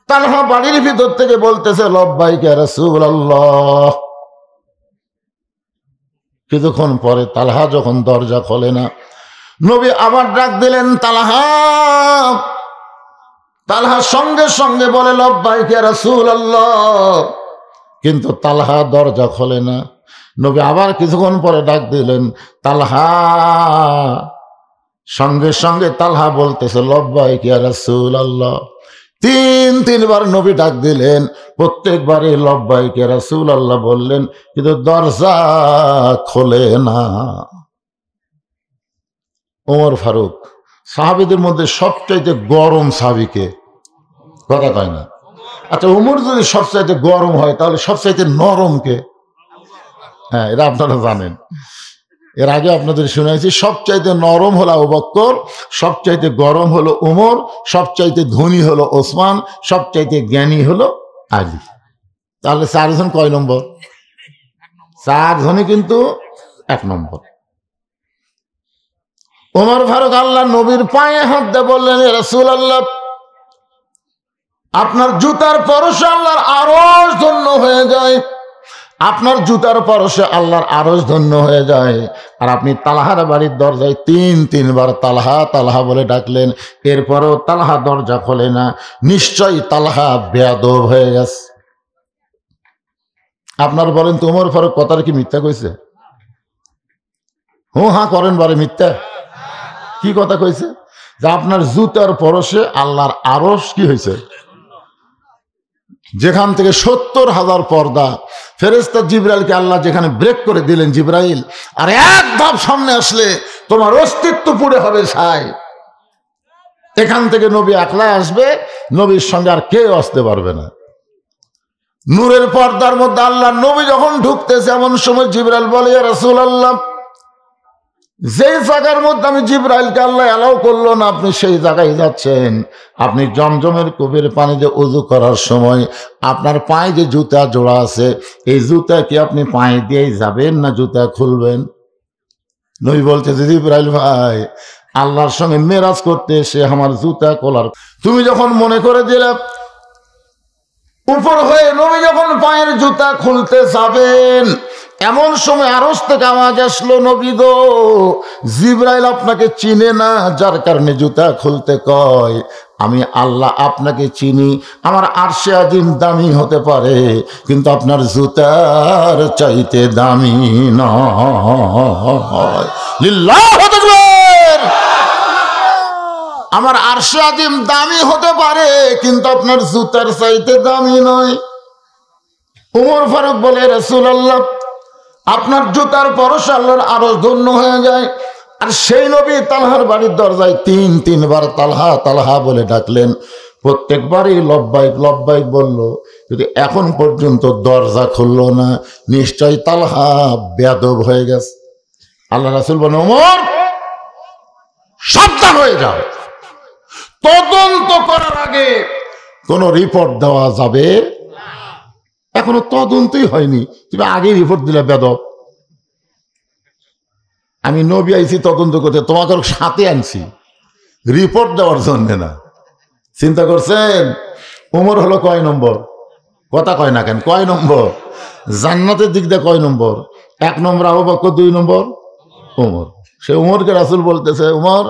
তালহা বাড়ির ভিতর থেকে বলতেছে, লব্বাইকা রাসূলুল্লাহ। কিছুক্ষণ পরে তালহা যখন দরজা খোলে না, নবী আবার ডাক দিলেন, তালহা। তালহা সঙ্গে সঙ্গে বলে, লব্বাইকা রাসূলুল্লাহ, কিন্তু তালহা দরজা খোলে না। নবী আবার কিছুক্ষণ পরে ডাক দিলেন, তালহা। সঙ্গে সঙ্গে তালহা বলতেছে, লব্বাইকা রাসূলুল্লাহ। 3-3বার নবী ডাক দিলেন, প্রত্যেকবারই লব্বাইকা রাসূলুল্লাহ বললেন, কিন্তু দরজা খোলে না। ওমর ফারুক সাহাবীদের মধ্যে সবচাইতে গরম সাহাবীকে, কথা কয় না? আচ্ছা, ওমর যদি সবচাইতে গরম হয়, তাহলে সবচাইতে নরম কে? হ্যাঁ, এটা আপনারা জানেন। এর আগে আপনাদের শুনেছি, সবচাইতে নরম হলো আবু বকর, সবচাইতে গরম হলো ওমর, সবচাইতে ধনী হলো ওসমান, সবচাইতে জ্ঞানী হলো আলী। তাহলে 4 জন কয় নম্বর? 4 জনই কিন্তু 1 নম্বর। ওমর ফারুক আল্লাহ নবীর পায়ে হাত দিয়ে বললেন, ইয়া রাসূলুল্লাহ, আপনার জুতার পরশে আল্লাহর আরশ ধন্য হয়ে যায়, আপনার জুতার পরশে আল্লাহর আরশ ধন্য হয়ে যায়। আর আপনি তালহার বাড়ির দরজায় 3-3বার তালহা তালহা বলে ডাকলেন, এরপরেও তালহা দরজা খোলে না। নিশ্চয়ই তালহা বেয়াদব হয়ে গেছে। আপনার বলেন তো, ওমর ফারুক কথাটা কি মিথ্যা কইছে? হ্যাঁ করেন, বারে মিথ্যা? কি কথা কইছে? যে আপনার জুতার পরশে আল্লাহর আরশ কি হয়েছে? যেখান থেকে 70,000 পর্দা, ফেরেশতা জিবরাইলকে আল্লাহ যেখানে ব্রেক করে দিলেন, জিবরাইল আর এক ধাপ সামনে আসলে তোমার অস্তিত্ব পুড়ে হবে ছাই। এখান থেকে নবী একলা আসবে, নবীর সঙ্গে আর কেউ আসতে পারবে না। নূরের পর্দার মধ্যে আল্লাহ নবী যখন ঢুকতেছে, এমন সময় জিবরাইল বলে, ইয়া রাসূলুল্লাহ, যেই জায়গার মধ্যে আমি জিবরাইলকে আল্লাহ অ্যালাউ করলো না, আপনি সেই জায়গায় যাচ্ছেন। আপনি জমজমের কূপের পানিতে ওযু করার সময় আপনার পায়ে যে জুতা জোড়া আছে, এই জুতা কি আপনি পায়ে দিয়েই যাবেন না জুতা খুলবেন? নবী বলতেছে, জিবরাইল ভাই, আল্লাহর সঙ্গে মেরাজ করতে এসে আমার জুতা খোলার তুমি যখন মনে করে দিলে, উপর হয়ে নবী যখন পায়ের জুতা খুলতে যাবেন, এমন সময় আরশ থেকে আওয়াজ আসলো, নবী গো, জিবরাইল আপনাকে চিনে না, যার কারণে জুতা খুলতে কয়। আমি আল্লাহ আপনাকে চিনি, আমার আরশে আজিম দামি হতে পারে, কিন্তু আপনার জুতার চাইতে দামি নয়। লিল্লাহু তাকবীর। আমার আরশে আজিম দামি হতে পারে, কিন্তু আপনার জুতার চাইতে দামি নয়। ওমর ফারুক বলে, রাসূলুল্লাহ, আপনার জুতার পরশে আল্লাহর আরশ ধন্য হয়ে যায়। আর সেই নবী তালহার বাড়ির দরজায় 3-3বার তালহা তালহা বলে ডাকলেন, প্রত্যেকবারই লব্বাইক লব্বাইক বলল, যদি এখন পর্যন্ত দরজা খুললো না, নিশ্চয় তালহা বেয়াদব হয়ে গেছে। আল্লাহ রাসূল বলেন, ওমর, সাবধান হয়ে যাও, তদন্ত করার আগে কোন রিপোর্ট দেওয়া যাবে। এখনো তদন্তই হয়নি, তুমি আগে রিপোর্ট দিলে বেদব। আমি নবী আইছি তদন্ত করতে, তোমাকে সাথে আনছি রিপোর্ট দেওয়ার জন্য না। চিন্তা করছেন? ওমর হলো কয় নম্বর? কথা কয় না কেন? কয় নম্বর? জান্নাতের দিক দিয়ে কয় নম্বর? 1 নম্বর আবু বকর, 2 নম্বর ওমর। সে ওমরকে রাসূল বলতেছে, ওমর,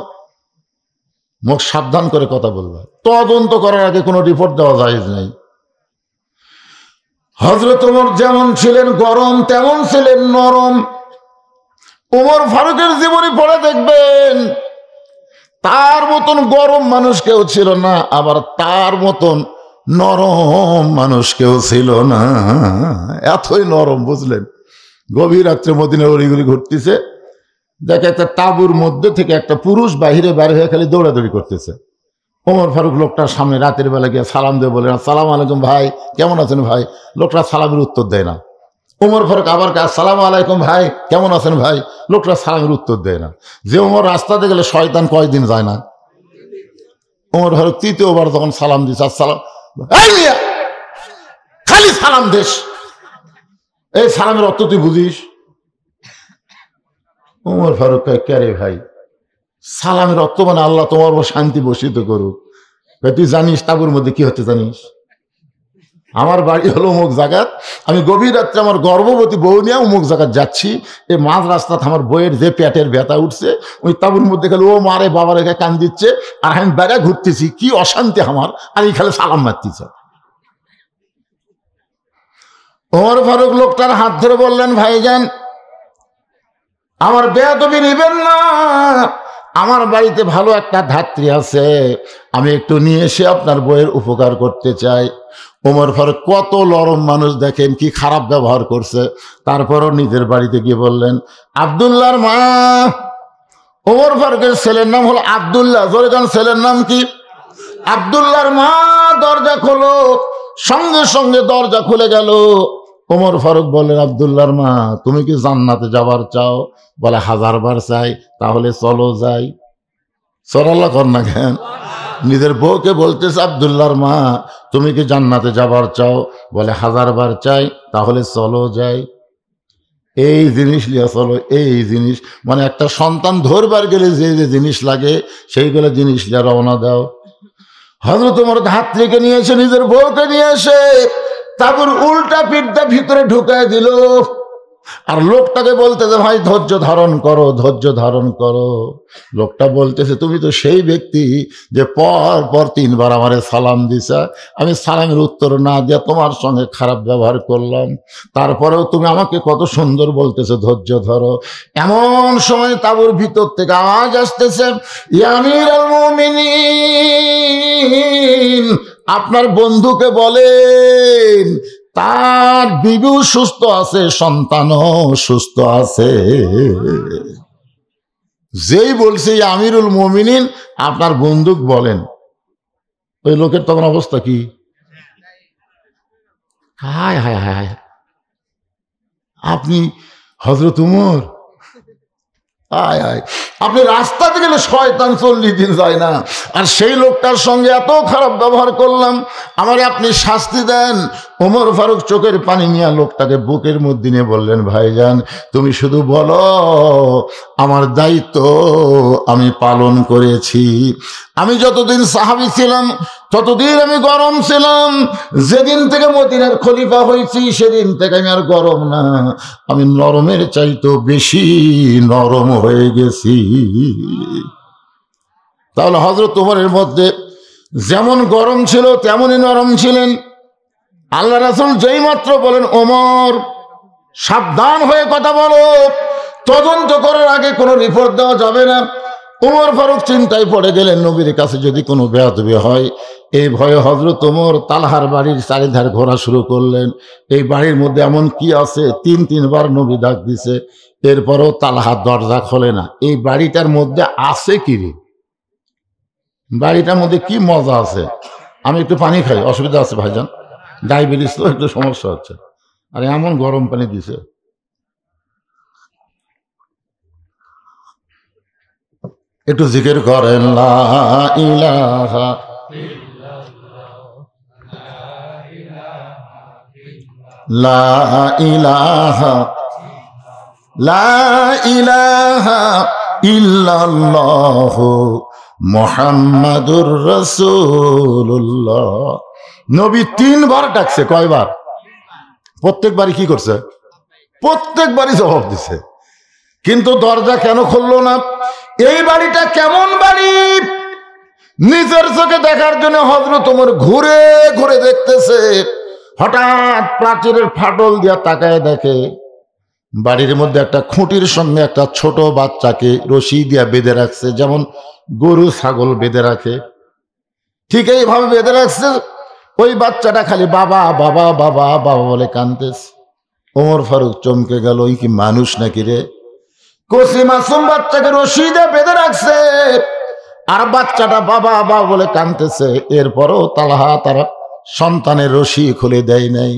মুখ সাবধান করে কথা বলবা, তদন্ত করার আগে কোনো রিপোর্ট দেওয়া জায়েজ নাই। হযরত ওমর যেমন ছিলেন গরম, তেমন ছিলেন নরম। ওমর ফারুকের জীবনী পড়ে দেখবেন, তার মতন গরম মানুষ কেউ ছিল না, আবার তার মতন নরম মানুষ কেউ ছিল না। এতই নরম, বুঝলেন? গভীর রাত্রে মদিনার অলিগলি ঘুরতেছে, দেখে একটা তাঁবুর মধ্যে থেকে একটা পুরুষ বাহিরে বাইরে হয়ে খালি দৌড়াদৌড়ি করতেছে। ওমর ফারুক লোকটার সামনে রাতের বেলা গিয়ে সালাম দিয়ে বলে, আসসালামু আলাইকুম ভাই, কেমন আছেন ভাই? লোকটা সালামের উত্তর দেয় না। ওমর ফারুক আবার আসসালামু আলাইকুম ভাই, কেমন আছেন ভাই? লোকটা সালামের উত্তর দেয় না। যে ওমর রাস্তাতে গেলে শয়তান কয়দিন যায় না। ওমর ফারুক তৃতীয়বার যখন সালাম দিচ্ছে, আসসালাম, খালি সালাম দেশ, এই সালামের অর্থ তুই বুঝিস? ওমর ফারুক কে ভাই, সালামের অর্থ মানে আল্লাহ তোমার উপর শান্তি বর্ষিত করুক। তুই জানিস তাঁবুর মধ্যে কি হচ্ছে জানিস? আমার বাড়ি হলো অমুক জায়গাত, আমি গভীর রাত্রে আমার গর্ভবতী বউ নিয়ে অমুক জায়গায় যাচ্ছি, এই মাঝ রাস্তাতে আমার বইয়ের যে পেটের ব্যথা উঠছে, ওই তাঁবুর মধ্যে গেলে ও মারে বাবা রেখে কান দিচ্ছে, আর আমি বেড়া ঘুরতেছি, কি অশান্তি আমার, আর এই খালে সালাম মারতেছে। ওমর ফারুক লোকটার হাত ধরে বললেন, ভাইজান আমার বেয়াদবি নিবেন না, আমার বাড়িতে ভালো একটা ধাত্রী আছে, আমি একটু নিয়ে এসে আপনার বইয়ের উপকার করতে চাই। ওমর ফারুক কত নরম মানুষ, দেখেন কি খারাপ ব্যবহার করছে, তারপরও নিজের বাড়িতে গিয়ে বললেন, আব্দুল্লাহর মা। ওমর ফারুকের ছেলের নাম হলো আব্দুল্লাহ, জোরে গান, ছেলের নাম কি? আব্দুল্লাহর মা দরজা খোলো, সঙ্গে সঙ্গে দরজা খুলে গেল। ওমর ফারুক বললেন, আব্দুল্লাহর মা তুমি কি জান্নাতে যাবার চাও? বলে 1000 বার চাই। তাহলে চলো যাই। সরাল্লাহ কর না কেন? নিজের বউকে বলতেছে, আব্দুল্লাহর মা তুমি কি জান্নাতে যাবার চাও? বলে 1000 বার চাই। তাহলে চলো যাই। এই জিনিস লিয়া চলো, এই জিনিস মানে একটা সন্তান ধরবার গেলে যে যে জিনিস লাগে সেইগুলো জিনিস লিয়া রওনা দাও। হযরত ওমর ধাত্রীকে নিয়ে এসে, নিজের বউকে নিয়ে এসে তারপর উল্টা পিঠটা ভিতরে ঢুকায় দিল, আর লোকটাকে বলতেছে, ভাই ধৈর্য ধারণ করো, ধৈর্য ধারণ করো। লোকটা বলতেছে, তুমি তো সেই ব্যক্তি যে পর পর 3 বার আমারে সালাম দিছা, আমি সালামের উত্তর না দিয়ে তোমার সঙ্গে খারাপ ব্যবহার করলাম, তারপরেও তুমি আমাকে কত সুন্দর বলতেছো ধৈর্য ধরো। এমন সময় তাঁবুর ভিতর থেকে আওয়াজ আসতেছে, ইয়া আমিরুল মুমিনিন, আপনার বন্ধুকে বলেন তার বিবিও সুস্থ আছে, সন্তানও সুস্থ আছে। যেই বলছে আমিরুল মুমিনিন, আপনার বন্ধুক বলেন, ওই লোকের তখন অবস্থা কি? হায় হায় হায়, আপনি হযরত ওমর, আয় আয়, আপনি রাস্তাতে গেলে শয়তান 40 দিন যায় না, আর সেই লোকটার সঙ্গে এত খারাপ ব্যবহার করলাম, আমারে আপনি শাস্তি দেন। ওমর ফারুক চোখের পানি নিয়ে লোকটাকে বুকের মধ্যে নিয়ে বললেন, ভাইজান তুমি শুধু বলো, আমার দায়িত্ব আমি পালন করেছি। আমি যতদিন সাহাবী ছিলাম ততদিন আমি গরম ছিলাম, যেদিন থেকে মদিনার খলিফা হয়েছি সেদিন থেকে আমি আর গরম না, আমি নরমের চাইতেও বেশি নরম হয়ে গেছি। তাহলে হযরত ওমরের মধ্যে যেমন গরম ছিল তেমনই নরম ছিলেন। আল্লাহ রাসূল যেই মাত্র বলেন, ওমর সাবধান হয়ে কথা বলো, তদন্ত করার আগে কোনো রিপোর্ট দেওয়া যাবে না। ওমর ফারুক চিন্তায় পড়ে গেলেন, নবীর কাছে যদি কোনো বেয়াদবি হয়। এই ভয়ে হযরত ওমর তালহার বাড়ির চারিধার ঘোরা শুরু করলেন, এই বাড়ির মধ্যে এমন কি আছে। 3 বার নবী ডাক দিছে, এরপরও তালহার দরজা খোলে না। এই বাড়িটার মধ্যে আছে কি রে? বাড়িটার মধ্যে কি মজা আছে? আমি একটু পানি খাই, অসুবিধা আছে ভাইজান, ডায়াবেটিস তো একটু সমস্যা হচ্ছে। আর এমন গরম পানি দিছে, একটু জিকির করেন, লা ইলাহা লা ইলাহা লা ইলাহা ইল্লাল্লাহু মুহাম্মাদুর রাসূলুল্লাহ। নবী 3 বার ডাকছে, কয়বার? প্রত্যেকবারই কি করছে? প্রত্যেকবারই জবাব দিছে, কিন্তু দরজা কেন খুললো না? এই বাড়িটা কেমন বাড়ি নিজের চোখে দেখার জন্য হযরত ওমর ঘুরে ঘুরে দেখতেছে। হঠাৎ প্রাচীরের ফাটল দিয়া তাকায় দেখে বাড়ির মধ্যে একটা খুঁটির সঙ্গে একটা ছোট বাচ্চাকে রশি দিয়া বেঁধে রাখছে, যেমন গরু ছাগল বেঁধে রাখে, ঠিক এইভাবে বেঁধে রাখছে। ওই বাচ্চাটা খালি বাবা বাবা বাবা বাবা বলে কাঁদতেছে। ওমর ফারুক চমকে গেল, ওই কি মানুষ নাকি রে? কচি মাসুম বাচ্চাকে রশি দিয়ে বেঁধে রাখছে, আর বাচ্চাটা বাবা বাবা বলে কাঁদতেছে। এরপরও তালহা তার সন্তানের রশি খুলে দেয় নাই।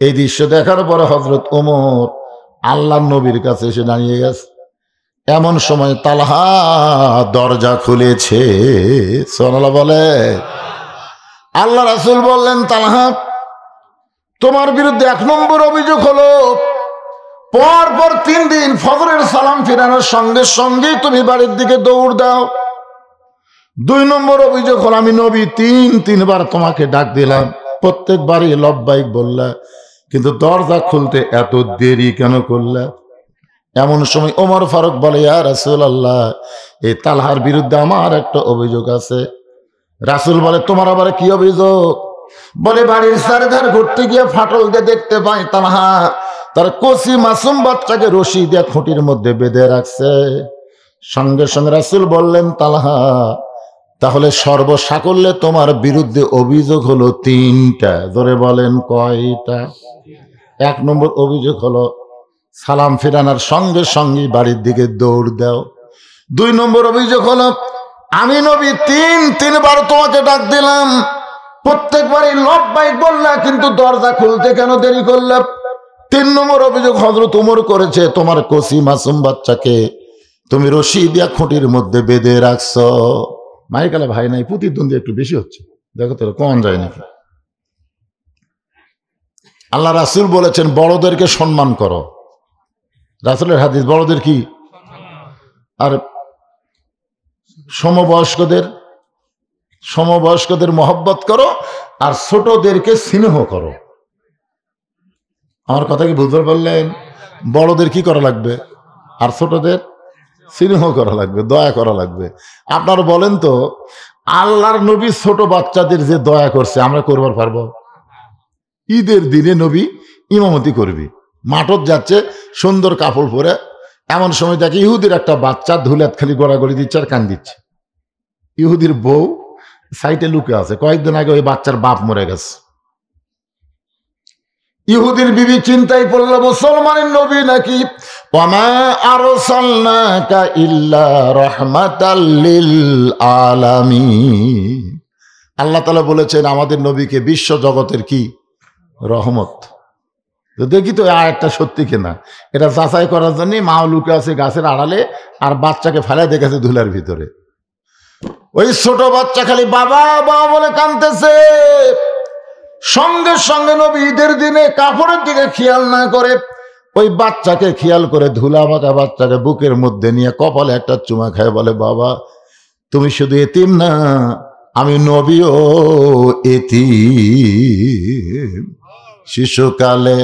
এই দৃশ্য দেখার পরে হযরত ওমর আল্লাহর নবীর কাছে এসে দাঁড়িয়ে গেছে। এমন সময় তালহা দরজা খুলেছে। সুবহানাল্লাহ বলে। আল্লাহ রাসূল বললেন, তালহা তোমার বিরুদ্ধে 1 নম্বর অভিযোগ হলো পর 3 দিন ফজরের সালাম ফিরানোর সঙ্গে সঙ্গেই তুমি বাড়ির দিকে দৌড় দাও। 2 নম্বর অভিযোগ হলো আমি নবী 3বার তোমাকে ডাক দিলাম, প্রত্যেকবারই লব্বাইক বললা, কিন্তু দরজা খুলতে এত দেরি কেন করলা? এমন সময় ওমর ফারুক বলে, ইয়া রাসূলুল্লাহ, এই তালহার বিরুদ্ধে আমার একটা অভিযোগ আছে। রাসূল বলে, তোমার আবার কি অভিযোগ? বলে, বাড়ির চারিধার ঘুরতে গিয়ে ফাটল দিয়ে দেখতে পাই তালহা তার কচি মাসুম বাচ্চাকে রশি দিয়ে খুঁটির মধ্যে বেঁধে রাখছে। সঙ্গে সঙ্গে রাসূল বললেন, তালহা তাহলে সর্বসাকল্যে তোমার বিরুদ্ধে অভিযোগ হলো 3টা। ধরে বলেন কয়টা? 1 নম্বর অভিযোগ হলো সালাম ফিরানোর সঙ্গে সঙ্গে বাড়ির দিকে দৌড় দাও। 2 নম্বর অভিযোগ হলো আমি নবী 3বার তোমাকে ডাক দিলাম, প্রত্যেকবারই লব্বাইক বললা, কিন্তু দরজা খুলতে কেন দেরি করলে? 3 নম্বর অভিযোগ হযরত ওমর করেছে, তোমার কচি মাসুম বাচ্চাকে তুমি রশি দিয়া খুঁটির মধ্যে বেঁধে রাখছো। মাইকালে ভাই নাই, প্রতিদ্বন্দ্বী একটু বেশি হচ্ছে, দেখো তো কম যায় নাকি। আল্লাহ রাসূল বলেছেন বড়দেরকে সম্মান করো। রাসূলের হাদিস, বড়দের কি আর সমবয়স্কদের মহব্বত করো, আর ছোটদেরকে স্নেহ করো। আমার কথা কি বুঝতে পারলেন? বড়দের কি করা লাগবে, আর ছোটদের স্নেহ করা লাগবে, দয়া করা লাগবে। আপনারা বলেন তো, আল্লাহর নবী ছোট বাচ্চাদের যে দয়া করছে আমরা করবার পারবো? ঈদের দিনে নবী ইমামতি করবি, মাঠত যাচ্ছে সুন্দর কাপড় পরে, এমন সময় দেখে ইহুদির একটা বাচ্চা ধুলাত খালি গড়াগড়ি দিচ্ছে আর কান দিচ্ছে। ইহুদির বউ সাইটে লুকে আছে, কয়েকদিন আগে ওই বাচ্চার বাপ মরে গেছে। ইহুদির বিবি চিন্তায় পড়লো, মুসলমানের নবী নাকি, ওয়ামা আরসালনাকা ইল্লা রাহমাতাল লিল আলামিন। আল্লাহ তাআলা বলেছেন আমাদের নবীকে বিশ্ব জগতের কি রহমত। তো দেখি তো আয়াতটা সত্যি কিনা, এটা যাচাই করার জন্য মা লুকে আছে গাছের আড়ালে, আর বাচ্চাকে ফেলে দেখেছে ধুলার ভিতরে। ওই ছোট বাচ্চা খালি বাবা বাবা বলে কাঁদতেছে। সঙ্গে সঙ্গে নবী ঈদের দিনে কাপড়ের দিকে খেয়াল না করে ওই বাচ্চাকে খেয়াল করে ধুলা মাখা বাচ্চাকে বুকের মধ্যে নিয়ে কপালে একটা চুমা খায়, বলে, বাবা তুমি শুধু এতিম না, আমি নবীও এতিম। শিশুকালে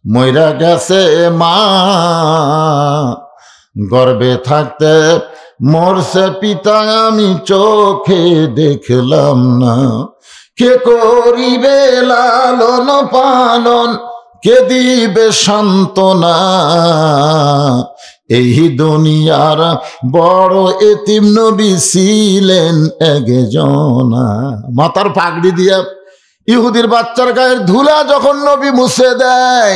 মইরা গেছে মা, গর্ভে থাকতে মরছে পিতা, আমি চোখে দেখলাম না। কে করিবে লালন পালন, কে দিবে সান্ত্বনা, এই দুনিয়ার বড় এতিম নবী ছিলেন একজনা। মাথার পাগড়ি দিয়া ইহুদির বাচ্চার গায়ের ধুলা যখন নবী মুছে দেয়,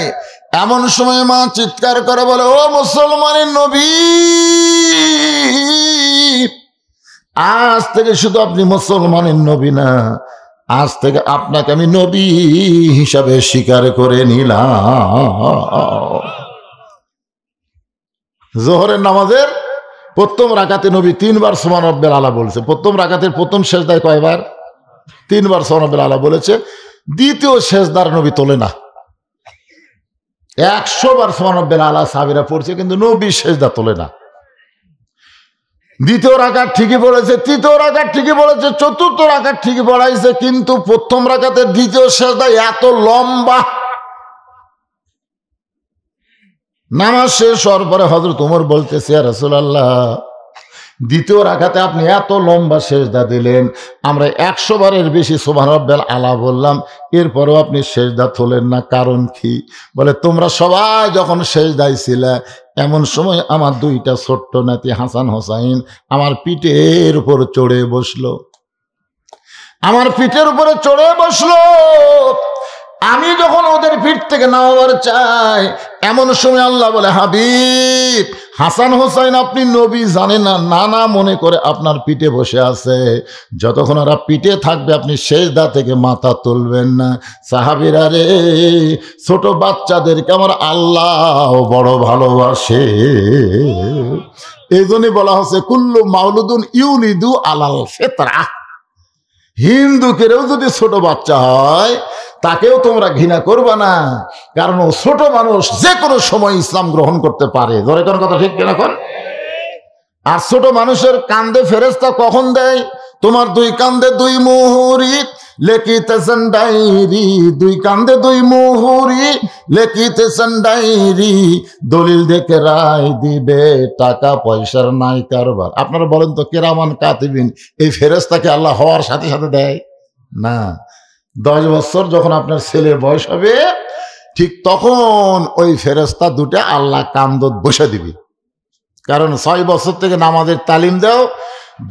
এমন সময় মা চিৎকার করে বলে, ও মুসলমানের নবী, আজ থেকে শুধু আপনি মুসলমানের নবী না, আজ থেকে আপনাকে আমি নবী হিসাবে স্বীকার করে নিলাম। জোহরের নামাজের প্রথম রাকাতে নবী 3বার সুবহান রাব্বিল আলা বলেছে। প্রথম রাকাতের প্রথম সেজদায় কয়বার? 3বার সুবহান রাব্বিল আলা বলেছে। দ্বিতীয় সেজদার নবী তোলে না। 100 বার সুবহান রাব্বিল আলা সাহাবীরা পড়ছে, কিন্তু নবী সেজদা তোলে না। দ্বিতীয় রাকাত ঠিকই পড়েছে, তৃতীয় রাকাত ঠিকই পড়েছে, চতুর্থ রাকাত ঠিকই পড়াইছে, কিন্তু প্রথম রাকাতের দ্বিতীয় সেজদা এত লম্বা। নামাজ শেষ হওয়ার পরে হযরত ওমর বলতেছে, ইয়া রাসূলুল্লাহ, দ্বিতীয় রাকাতে আপনি এত লম্বা সেজদা দিলেন, আমরা 100 বারের বেশি সুবহান রাব্বিল আলা বললাম, এরপরও আপনি সেজদা তোলেন না, কারণ কি? বলে, তোমরা সবাই যখন সেজদায় ছিলে, এমন সময় আমার 2টা ছোট্ট নাতি হাসান হোসাইন আমার পিঠের উপর চড়ে বসলো। আমার পিঠের উপরে চড়ে বসলো। আমি যখন ওদের পিঠ থেকে নামাবার চাই, এমন সময় আল্লাহ বলে, হাবিব হাসান হোসাইন আপনি নবী জানেন না, নানা মনে করে আপনার পিঠে বসে আছে। যতক্ষণ ওরা পিঠে থাকবে আপনি সেজদা থেকে মাথা তুলবেন না। সাহাবীরা রে, ছোট বাচ্চাদেরকে আমার আল্লাহ বড় ভালোবাসে। এই জন্যই বলা হচ্ছে কুল্লু মাউলুদুন ইউলিদু আলাল ফিতরা। হিন্দুকেও যদি ছোট বাচ্চা হয় তাকেও তোমরা ঘৃণা করবে না, কারণ ও ছোট মানুষ, যে কোনো সময় ইসলাম গ্রহণ করতে পারে। ধরে কোন কথা ঠিক কিনা কোন? আর ছোট মানুষের কান্দে ফেরেশতা কখন দেয়? তোমার দুই কান্দে দুই মুহুরি লেখিতেছেন ডায়েরি, দুই কান্দে দুই মুহুরি লেখিতেছেন ডায়েরি, দলিল দেখে রায় দিবে, টাকা পয়সার নাই কারবার। আপনারা বলেন তো, কেরামান কাতিবিন এই ফেরেশতাকে আল্লাহ হওয়ার সাথে সাথে দেয় না। 10 বছর যখন আপনার ছেলের বয়স হবে, ঠিক তখন ওই ফেরেশতা দুটা আল্লাহ কান্দত বসে দিবি। কারণ 6 বছর থেকে নামাজের তালিম দাও,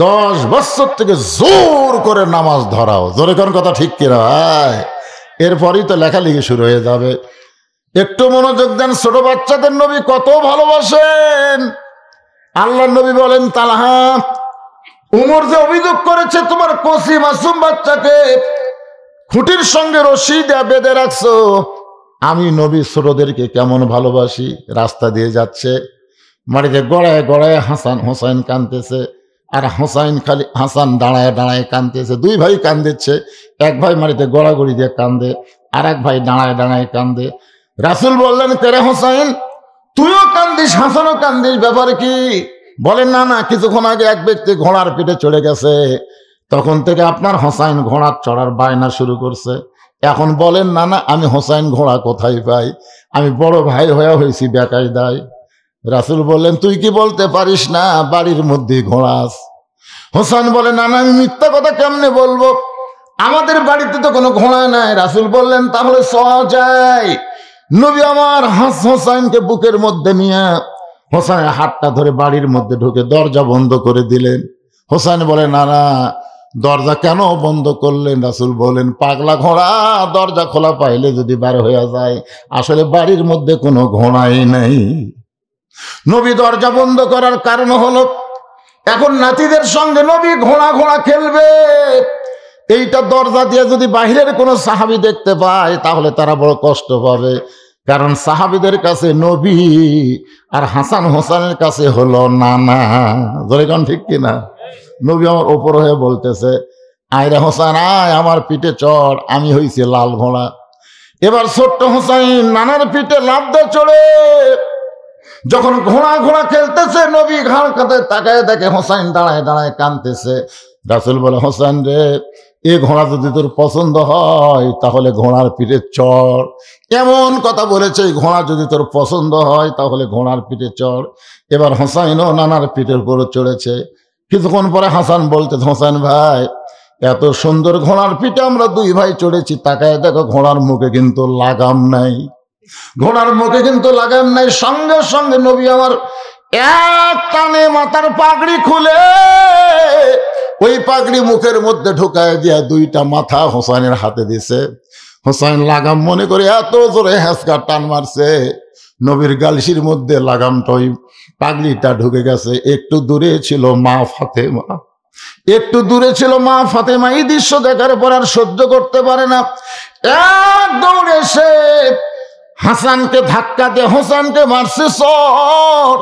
10 বছর থেকে জোর করে নামাজ ধরাও। জোরে কোন কথা ঠিক কিনা? এরপরই তো লেখালেখি শুরু হয়ে যাবে। একটু মনোযোগ দেন, ছোট বাচ্চাদের নবী কত ভালোবাসেন। আল্লাহ নবী বলেন, তালহা, উমর যে অভিযোগ করেছে তোমার কচি মাসুম বাচ্চাকে খুঁটির সঙ্গে রশি দিয়ে বেঁধে রাখছো, আমি নবী ছোটদেরকে কেমন ভালোবাসি। রাস্তা দিয়ে যাচ্ছে, মাটিতে গড়ায় গড়ায় হাসান হোসাইন কাঁদতেছে, আর হাসান দাঁড়ায় দাঁড়ায় কাঁদতেছে। 2 ভাই কাঁদতেছে, এক ভাই মাটিতে গড়াগড়ি দিয়ে কান্দে, আর এক ভাই দাঁড়ায় দাঁড়ায় কান্দে। রাসূল বললেন, তেরে হোসাইন তুইও কান্দিস, হাসানও কান্দিস, ব্যাপার কি? বলেন, না না, কিছুক্ষণ আগে এক ব্যক্তি ঘোড়ার পিঠে চড়ে গেছে, তখন থেকে আপনার হোসাইন ঘোড়ার চড়ার বায়না শুরু করছে। এখন বলেন, না না, আমি হোসাইন ঘোড়া কোথায় পাই? আমি বড় ভাই হয়েছি বেকায়দায়। রাসূল বললেন, তুই কি বলতে পারিস না বাড়ির মধ্যে ঘোড়া আছে? হোসাইন বলে, না না, আমি মিথ্যা কথা কেমনে বলবো, আমাদের বাড়িতে তো কোনো ঘোড়া নাই। রাসূল বললেন, তাহলে চল যাই। নবী আমার হোসাইনকে বুকের মধ্যে নিয়ে হোসাইনের হাতটা ধরে বাড়ির মধ্যে ঢুকে দরজা বন্ধ করে দিলেন। হোসাইন বলে, না না, দরজা কেন বন্ধ করলেন? রাসূল বলেন, পাগলা ঘোড়া দরজা খোলা পাইলে যদি বার হয়ে যায়, আসলে বাড়ির মধ্যে কোনো ঘোড়াই নাই। নবী দরজা বন্ধ করার কারণ হলো, এখন নাতিদের সঙ্গে নবী ঘোড়া ঘোড়া খেলবে। এইটা দরজা দিয়ে যদি বাহিরের কোনো সাহাবী দেখতে পায় তাহলে তারা বড় কষ্ট পাবে, কারণ সাহাবীদের কাছে নবী আর হাসান হোসেনের কাছে হলো নানা। ধরে কোন ঠিক কিনা? নবী আমার ওপর হয়ে বলতেছে, আয়রে হোসেন আয়, আমার পিঠে চড়, আমি হইছি লাল ঘোড়া। এবার ছোট্ট হোসাইন নানার পিঠে লাফ দিয়ে চড়ে যখন ঘোড়া ঘোড়া খেলতেছে, নবী ঘাড় কাঁধে তাকায় দেখে হোসাইন দাঁড়ায় দাঁড়ায় কাঁদতেছে। রাসূল বলে, হোসেন রে, এ ঘোড়া যদি তোর পছন্দ হয় তাহলে ঘোড়ার পিঠে চড়। এমন কথা বলেছে, ঘোড়া যদি তোর পছন্দ হয় তাহলে ঘোড়ার পিঠে চড়। এবার হোসাইনও নানার পিঠের উপর চড়েছে। কিছুক্ষণ পরে হাসান বলতে, হোসেন ভাই, এত সুন্দর ঘোড়ার পিঠে আমরা 2 ভাই চড়েছি, তাকায় দেখো ঘোড়ার মুখে কিন্তু লাগাম নাই, ঘোড়ার মুখে কিন্তু লাগাম নাই। সঙ্গে সঙ্গে নবী আমার এক টানে মাথার পাগড়ি খুলে ওই পাগড়ি মুখের মধ্যে ঢুকায় দিয়া 2টা মাথা হোসাইনের হাতে দিছে। হোসাইন লাগাম মনে করে এত জোরে হ্যাঁচকা টান মারছে, নবীর গালসির মধ্যে লাগামটা ওই পাগড়িটা ঢুকে গেছে। একটু দূরে ছিল মা ফাতেমা, একটু দূরে ছিল মা ফাতেমা। এই দৃশ্য দেখার পর আর সহ্য করতে পারে না, এক দৌড়ে এসে হাসানকে ধাক্কা দিয়ে হোসেনকে মারছে সর।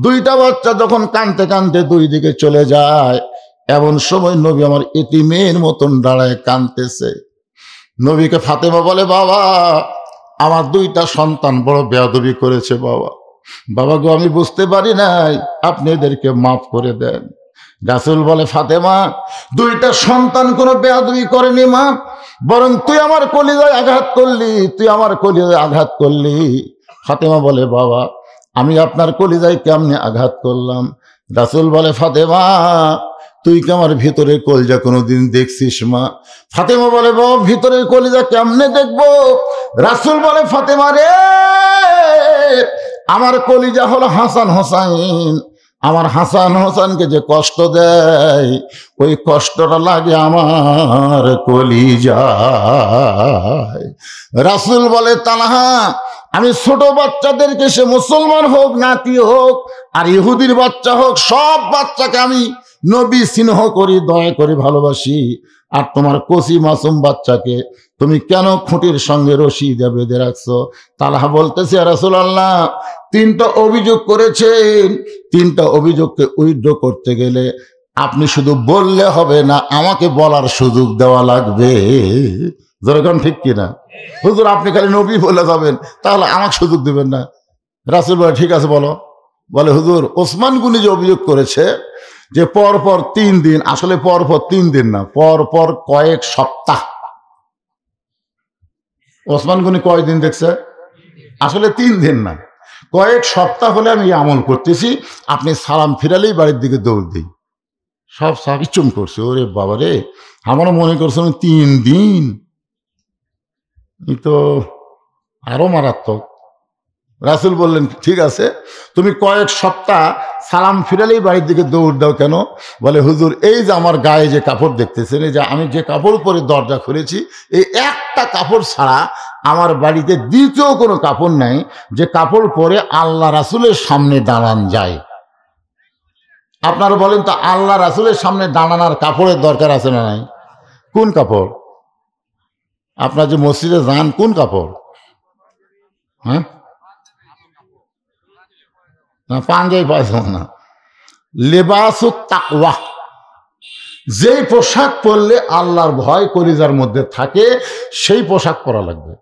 2টা বাচ্চা যখন কাঁদতে কাঁদতে 2 দিকে চলে যায়, এমন সময় নবী আমার এতিমের মতন দাঁড়ায় কাঁদতেছে। নবীকে ফাতেমা বলে, বাবা, আমার 2টা সন্তান বড় বেয়াদবি করেছে বাবা। বাবা গো, আমি বুঝতে পারি নাই, আপনি এদেরকে মাফ করে দেন। রাসূল বলে, ফাতেমা, 2টা সন্তান কোনো বেয়াদবি করেনি মা, বরং তুই আমার কলিজায় আঘাত করলি, তুই আমার কলিজায় আঘাত করলি। ফাতেমা বলে, বাবা, আমি আপনার কলিজায় কেমনে আঘাত করলাম? রাসূল বলে, ফাতেমা, তুই কি আমার ভিতরের কলিজা কোনোদিন দেখছিস মা? ফাতেমা বলে, বাবা, ভিতরের কলিজা কেমনে দেখবো? রাসূল বলে, ফাতেমা রে, আমার কলিজা হলো হাসান হোসাইন, আমার হাসান হোসেনকে যে কষ্ট দেয় ওই কষ্টটা লাগে আমার কলিজায়। রাসূল বলে তালহা, আমি ছোট বাচ্চাদেরকে, সে মুসলমান হোক নাতি হোক আর ইহুদির বাচ্চা হোক, সব বাচ্চাকে আমি নবী স্নেহ করি, দয়া করি, ভালোবাসি। আর তোমার কচি মাসুম বাচ্চাকে তুমি কেন খুঁটির সঙ্গে রশি দিয়ে বেঁধে রাখছো? তালহা বলতেছে, ইয়া রাসূলুল্লাহ, 3টা অভিযোগ করেছেন, 3টা অভিযোগকে উইথড্র করতে গেলে আপনি শুধু বললে হবে না, আমাকে বলার সুযোগ দেওয়া লাগবে। যেরকম ঠিক কিনা? হুজুর আপনি খালি নবী বলে যাবেন, তাহলে আমাকে সুযোগ দিবেন না? রাসূল বলে, ঠিক আছে বলো। বলে, হুজুর ওসমান গনি যে অভিযোগ করেছে যে পরপর 3 দিন, আসলে পরপর 3 দিন না, পরপর কয়েক সপ্তাহ। ওসমান গনি কয়দিন দেখছে? আসলে 3 দিন না, কয়েক সপ্তাহ হলে আমি আমল করতেছি, আপনি সালাম ফিরালেই বাড়ির দিকে দৌড় দিই। সব সাহাবী চুম করছে, ওরে বাবা রে, আমারও মনে করছে 3 দিন, এই তো আরো মারাত্মক। রাসূল বললেন, ঠিক আছে, তুমি কয়েক সপ্তাহ সালাম ফিরালেই বাড়ির দিকে দৌড় দাও কেন? বলে, হুজুর এই যে আমার গায়ে যে কাপড় দেখতেছেন, এই যে আমি যে কাপড় পরে দরজা খুলেছি, এই একটা কাপড় ছাড়া আমার বাড়িতে দ্বিতীয় কোনো কাপড় নাই যে কাপড় পরে আল্লাহ রাসূলের সামনে দাঁড়ান যায়। আপনারা বলেন তো, আল্লাহ রাসূলের সামনে দাঁড়ানোর কাপড়ের দরকার আছে না নাই? কোন কাপড়? আপনার যে মসজিদে যান, কোন কাপড়? হ্যাঁ, না পাঞ্জাবি পায়জামা না, লেবাসুত তাকওয়া। যেই পোশাক পরলে আল্লাহর ভয় কলিজার মধ্যে থাকে সেই পোশাক পরা লাগবে।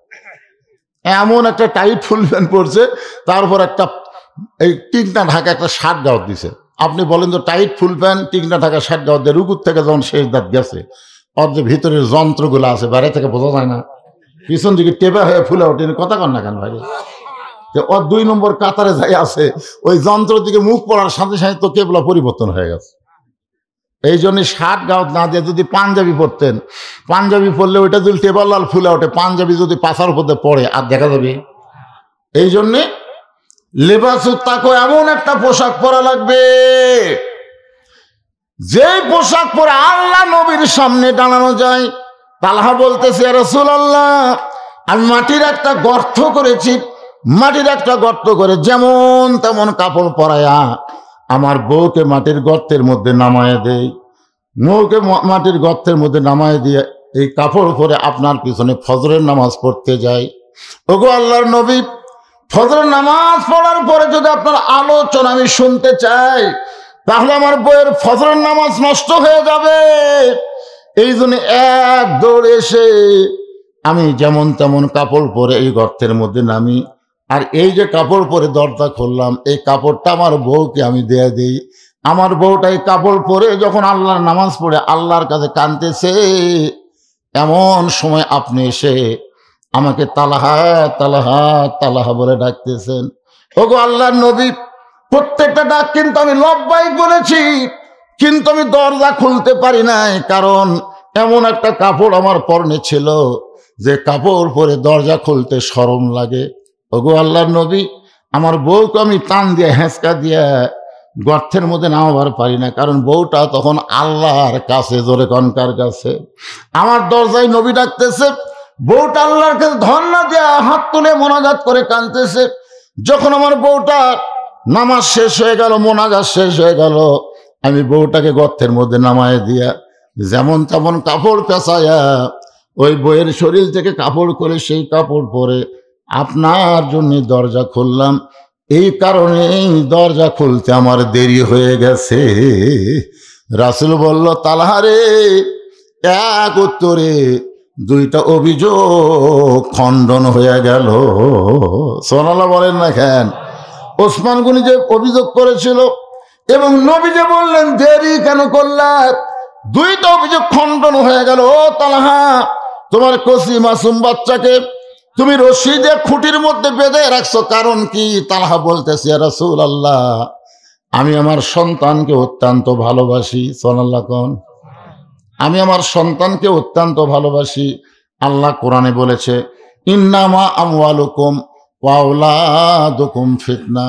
এমন একটা টাইট ফুল প্যান্ট পরছে, তারপর একটা এই টিকনা ঢাকা একটা শার্ট গাউট দিছে। আপনি বলেন তো, টাইট ফুল প্যান্ট টিকনা ঢাকা শার্ট গাউট দিয়ে রুকুর থেকে যখন শেষ দাঁত গেছে, ওর যে ভিতরের যন্ত্রগুলো আছে বাইরে থেকে বোঝা যায় না, পিছন দিকে টেপা হয়ে ফুলে ওঠে, কথা কন না কেন ভাই? ওর 2 নম্বর কাতারে যাই আছে, ওই যন্ত্র দিকে মুখ পড়ার সাথে সাথে তো কেবলা পরিবর্তন হয়ে গেছে। এই জন্য শার্ট গাউট না দিয়ে যদি পাঞ্জাবি পরতেন, পাঞ্জাবি পরলে ওইটা যদি টেবার লাল ফুলে ওঠে, পাঞ্জাবি যদি পাছার উপরে পড়ে আর দেখা যাবে। এই জন্যে লেবাসুত তাকওয়া, এমন একটা পোশাক পরা লাগবে যে পোশাক পরে আল্লাহ নবীর সামনে দাঁড়ানো যায়। তালহা বলতেছে, ইয়া রাসূলুল্লাহ, আমি মাটির একটা গর্ত করেছি, মাটির একটা গর্ত করে যেমন তেমন কাপড় পরায়া আমার বউকে মাটির গর্তের মধ্যে নামায় দেই, বউকে মাটির গর্তের মধ্যে নামায় দিয়ে এই কাপড় পরে আপনার পিছনে ফজরের নামাজ পড়তে যাই। ওগো আল্লাহর নবী, ফজরের নামাজ পড়ার পরে যদি আপনার আলোচনা আমি শুনতে চাই, তাহলে আমার বউয়ের ফজরের নামাজ নষ্ট হয়ে যাবে। এই জন্য এক দৌড়ে এসে আমি যেমন তেমন কাপড় পরে এই গর্তের মধ্যে নামি, আর এই যে কাপড় পরে দরজা খুললাম, এই কাপড়টা আমার বউকে আমি দিয়ে দিই। আমার বউটা এই কাপড় পরে যখন আল্লাহর নামাজ পড়ে আল্লাহর কাছে কাঁদতেছে, এমন সময় আপনি এসে আমাকে তালহা তালহা তালহা বলে ডাকতেছেন। ওগো আল্লাহর নবী, প্রত্যেকটা ডাক কিন্তু আমি লব্বাইক বলেছি, কিন্তু আমি দরজা খুলতে পারি নাই, কারণ এমন একটা কাপড় আমার পরনে ছিল যে কাপড় পরে দরজা খুলতে শরম লাগে। ওগো আল্লাহর নবী, আমার বউকে আমি টান দিয়ে হেঁচকা দিয়ে গর্তের মধ্যে নামাবার পারি না, কারণ বউটা তখন আল্লাহর কাছে, জোরে কনকার কাছে। আমার দরজায় নবী ডাকতেছে, বউটা আল্লাহর কাছে ধন্না দিয়ে হাত তুলে মোনাজাত করে কাঁদতেছে। যখন আমার বউটা নামাজ শেষ হয়ে গেল, মোনাজাত শেষ হয়ে গেল, আমি বউটাকে গর্তের মধ্যে নামায় দিয়া যেমন তেমন কাপড় পেঁচাইয়া ওই বউয়ের শরীর থেকে কাপড় করে সেই কাপড় পরে আপনার জন্য দরজা খুললাম। এই কারণেই দরজা খুলতে আমার দেরি হয়ে গেছে। রাসূল বলল, তালহারে, এক উত্তরে 2টা অভিযোগ খণ্ডন হয়ে গেল। সুবহানাল্লাহ বলেন না কেন? ওসমান গনি যে অভিযোগ করেছিল এবং নবী যে বললেন দেরি কেন করলা, 2টা অভিযোগ খণ্ডন হয়ে গেল। ও তালহা, তোমার কচি মাসুম বাচ্চাকে তুমি রশি দিয়ে খুঁটির মধ্যে বেঁধে রাখছো, কারণ কি? তালহা বলতেছে, ইয়া রাসূলুল্লাহ, আমি আমার সন্তানকে অত্যন্ত ভালোবাসি। সুবহানাল্লাহ কোন? আমি আমার সন্তানকে অত্যন্ত ভালোবাসি। আল্লাহ কোরআনে বলেছে, ইন্নামা আমওয়ালুকুম ওয়া আওলাদুকুম ফিতনা,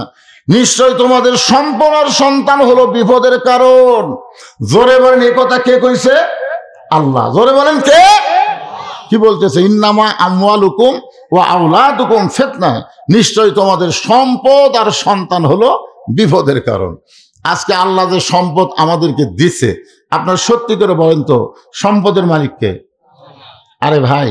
নিশ্চয় তোমাদের সম্পদ আর সন্তান হলো বিপদের কারণ। জোরে বলেন এই কথা কে কইছে? আল্লাহ। জোরে বলেন কে? কি বলতেছে? ইন্নামা আমওয়ালুকুম ওয়া আওলাদুকুম ফিতনা, নিশ্চয় তোমাদের সম্পদ আর সন্তান হলো বিপদের কারণ। আজকে আল্লাহ যে সম্পদ আমাদেরকে দিছে, আপনার সত্যি করে বলেন তো সম্পদের মালিক কে? আরে ভাই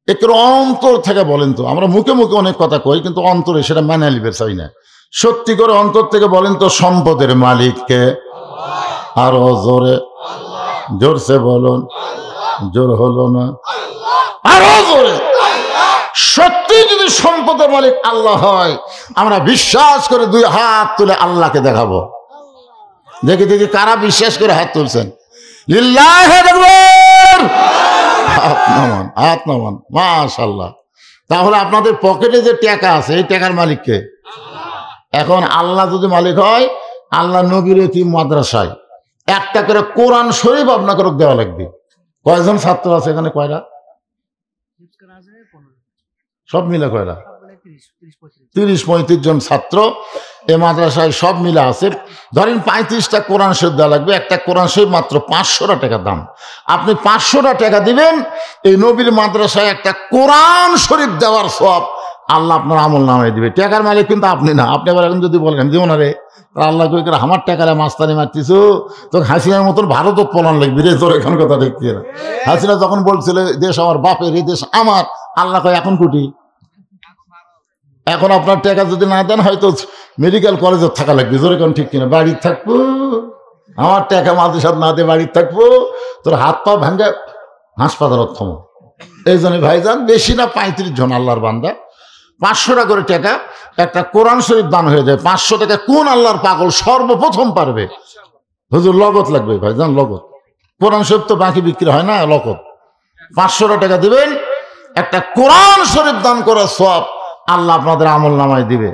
একটু অন্তর থেকে বলেন তো। আমরা মুখে মুখে অনেক কথা কই, কিন্তু অন্তরে সেটা মেনে নিতে চাই না। সত্যি করে অন্তর থেকে বলেন তো সম্পদের মালিক কে? আরো জোরে, জোরসে বলুন। জোর হলো না, আরো জোরে। সত্যি যদি সম্পদের মালিক আল্লাহ হয়, আমরা বিশ্বাস করে দুই হাত তুলে আল্লাহকে দেখাবো। দেখি দেখি কারা বিশ্বাস করে হাত তুলছেন। লিল্লাহি আকবার। হাত নামান, হাত নামান। মাশাআল্লাহ। তাহলে আপনাদের পকেটে যে টাকা আছে, এই টাকার মালিক কে? এখন আল্লাহ যদি মালিক হয়, আল্লাহ নবীর এতিম মাদ্রাসায় একটা করে কোরআন শরীফ আপনাকে দেওয়া লাগবে। কয়জন ছাত্র আছে এখানে? কয়টা? সব মিলে কয়টা? 30-35 জন ছাত্র এ মাদ্রাসায় সব মিলে আছে। ধরেন 35টা কোরআন শরীফ দেওয়া লাগবে। একটা কোরআন শরীফ মাত্র 500 টাকা দাম। আপনি 500 টাকা দিবেন, এই নবীর মাদ্রাসায় একটা কোরআন শরীফ দেওয়ার সওয়াব আল্লাহ আপনার আমল নামায় দিবে। টাকার মালিক কিন্তু আপনি না। আপনি আবার এখন যদি বলেন দিব না রে, আল্লাহ কই করে আমার টাকারে মাস্তানি মারতিস, তো হাসিনার মতন ভারত পলান লাগবি রে। তোর এখন কথা দেখছি না। হাসিনা যখন বলছিল দেশ আমার বাপের, এই দেশ আমার, আল্লাহ কয় এখন কুটি। এখন আপনার টাকা যদি না দেন, হয়তো মেডিকেল কলেজে থাকা লাগবে। জোরে কোন ঠিক কিনা? বাড়ির থাকবো, আমার টাকা মাদ্রাসাত না দিয়ে বাড়ির থাকবো, তোর হাত পা ভাঙ্গা হাসপাতালত থমো। এই জন্য ভাইজান বেশি না 35 জন আল্লাহর বান্দা 500 টাকা করে টাকা একটা কোরআন শরীফ দান হয়ে যায়। 500 টাকা কোন আল্লাহর পাগল সর্বপ্রথম পারবে? হুজুর লগত লাগবে ভাইজান, লগত। কোরআন শরীফ তো বাকি বিক্রি হয় না, লগত। 500 টাকা দিবেন, একটা কোরআন শরীফ দান করার সওয়াব আল্লাহ আপনাদের আমল নামায় দিবে।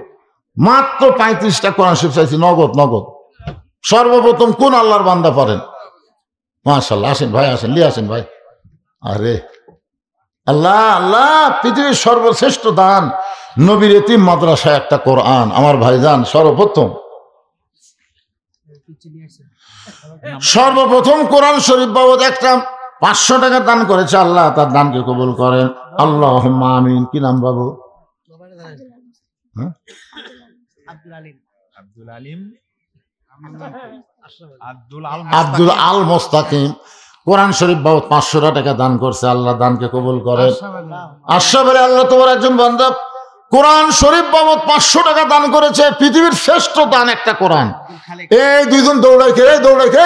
মাত্র 35টা কোরআন শরীফ চাইছি, নগদ নগদ। সর্বপ্রথম কোন আল্লাহর বান্দা পারেন? মাশাআল্লাহ। আসেন ভাই, আসেন, লিয়ে আসেন ভাই। আরে আল্লাহ আল্লাহ, পৃথিবীর সর্বশ্রেষ্ঠ দান নবীর এতিম মাদ্রাসায় একটা কোরআন। আমার ভাইজান সর্বপ্রথম কোরআন শরীফ বাবদ একটা 500 টাকা দান করেছে। আল্লাহ তার দানকে কবুল করেন। আল্লাহুম্মা আমিন। কি নাম বাবু? আব্দুল আল মুস্তাকিম। কোরআন শরীফ বাবদ 500 টাকা দান করছে। আল্লাহ দানকে কবুল করেন। আশরাফের আল্লাহ তোমার একজন বান্দা কোরআন শরীফ বাবদ 500 টাকা দান করেছে। পৃথিবীর শ্রেষ্ঠ দান একটা কোরআন। এই দুইজন দৌড়াইকে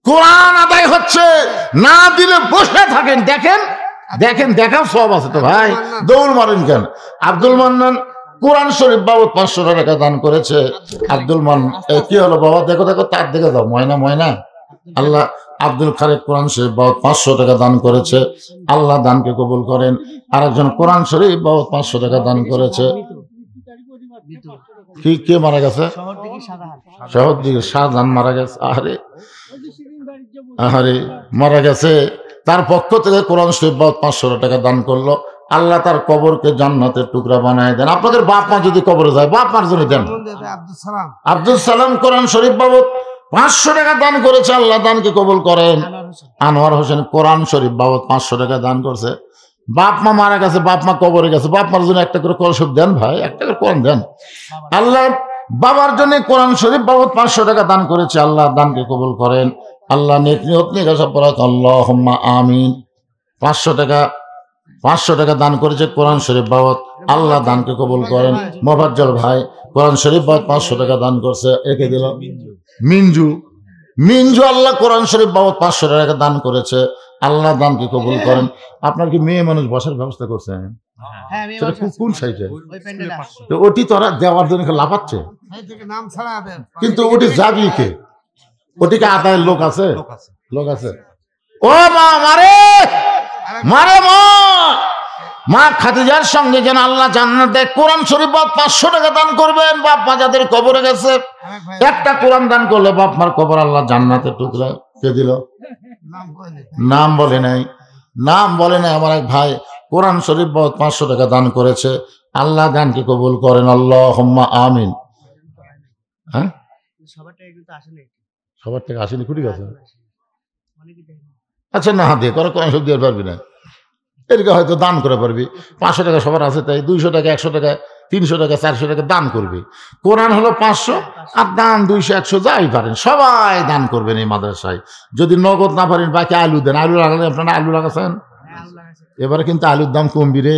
কোরআন আদায় হচ্ছে, না দিলে বসে থাকেন। দেখেন দেখেন, দেখাও সব আছে তো ভাই, দৌড় মারেন কেন? আব্দুল মান্নান কোরআন শরীফ বাবদ 500 টাকা দান করেছে। আব্দুল মান্নান কি হলো বাবা? দেখো দেখো, তার দিকে যাও। ময়না ময়না। আল্লাহ আব্দুল খালেক কোরআন শরীফ বাবদ 500 টাকা দান করেছে। আল্লাহ দানকে কবুল করেন। আরেকজন কোরআন শরীফ বাবদ 500 টাকা দান করেছে। কি কে মারা গেছে? শহর দিকে শাহজাহান মারা গেছে। আরে আরে মারা গেছে। তার পক্ষ থেকে কোরআন শরীফ বাবদ 500 টাকা দান করলো। আল্লাহ তার কবরকে জান্নাতের টুকরা বানায় দেন। আপনাদের বাপ মা যদি কবরে যায়, বাপ মার জন্য দেন। আব্দুল সালাম কোরআন শরীফ বাবদ 500 টাকা দান করেছে। আল্লাহ দানকে কবুল করেন। আনোয়ার হোসেন কোরআন শরীফ বাবদ 500 টাকা দান করছে। বাপ মা মারা গেছে, বাপ মা কবরে গেছে, বাপ মার জন্য একটা করে কোরআন শরীফ দেন ভাই, একটা করে কোরআন দেন। আল্লাহ বাবার জন্য কোরআন শরীফ বাবদ 500 টাকা দান করেছে। আল্লাহ দানকে কবুল করেন। আল্লাহ নেক নিয়ত নিয়ে গেছে পড়া। আল্লাহুম্মা আমিন। 500 টাকা দান করেছে কোরআন শরীফ বাবদ। আল্লাহ দানকে কবুল করেন। মোফাজ্জল ভাই কোরআন শরীফ বাবদ 500 টাকা দান করছে। একে দিল মিঞ্জু। মিঞ্জু আল্লাহ কোরআন শরীফ বাবদ 500 টাকা দান করেছে। আল্লাহ দানকে কবুল করেন। আপনার কি মেয়ে মানুষ বসার ব্যবস্থা করছেন? কোন সাইডে? ওটি তোরা দেওয়ার জন্য লাফাচ্ছে, কিন্তু ওটি যাবি কে? ওটিকে আদায়ের লোক আছে, লোক আছে। ও মা মারে মারে মা খাদিজার সঙ্গে যেন আল্লাহ জান্নাত দেয়। কোরআন শরীফ বাবদ 500 টাকা দান করবেন। বাপ মা যাদের কবরে গেছে, একটা কোরআন দান করলে বাপ মার কবর আল্লাহ জান্নাতের টুকরা। কে দিল? নাম বলে নাই, নাম বলে নাই। আমার এক ভাই কোরআন শরীফ বাবদ 500 টাকা দান করেছে। আল্লাহ দানকে কবুল করেন, আল্লাহুম্মা আমিন। হ্যাঁ, সবার থেকে আসেনি, কুটি গেছে। আচ্ছা না, দিয়ে করে কোরআন শরীফ দিয়ে পারবি না, এদিকে হয়তো দান করে পারবি। 500 টাকা সবার আছে, তাই 200 টাকা, 100 টাকা, 300 টাকা, 400 টাকা দান করবি। কোরআন হলো 500, আর দান 200, 100 যাই পারেন সবাই দান করবেন এই মাদ্রাসায়। যদি নগদ না পারেন বাকি আলু দেন। আলু লাগালে, আপনারা আলু লাগাচ্ছেন, এবারে কিন্তু আলুর দাম কমবি রে।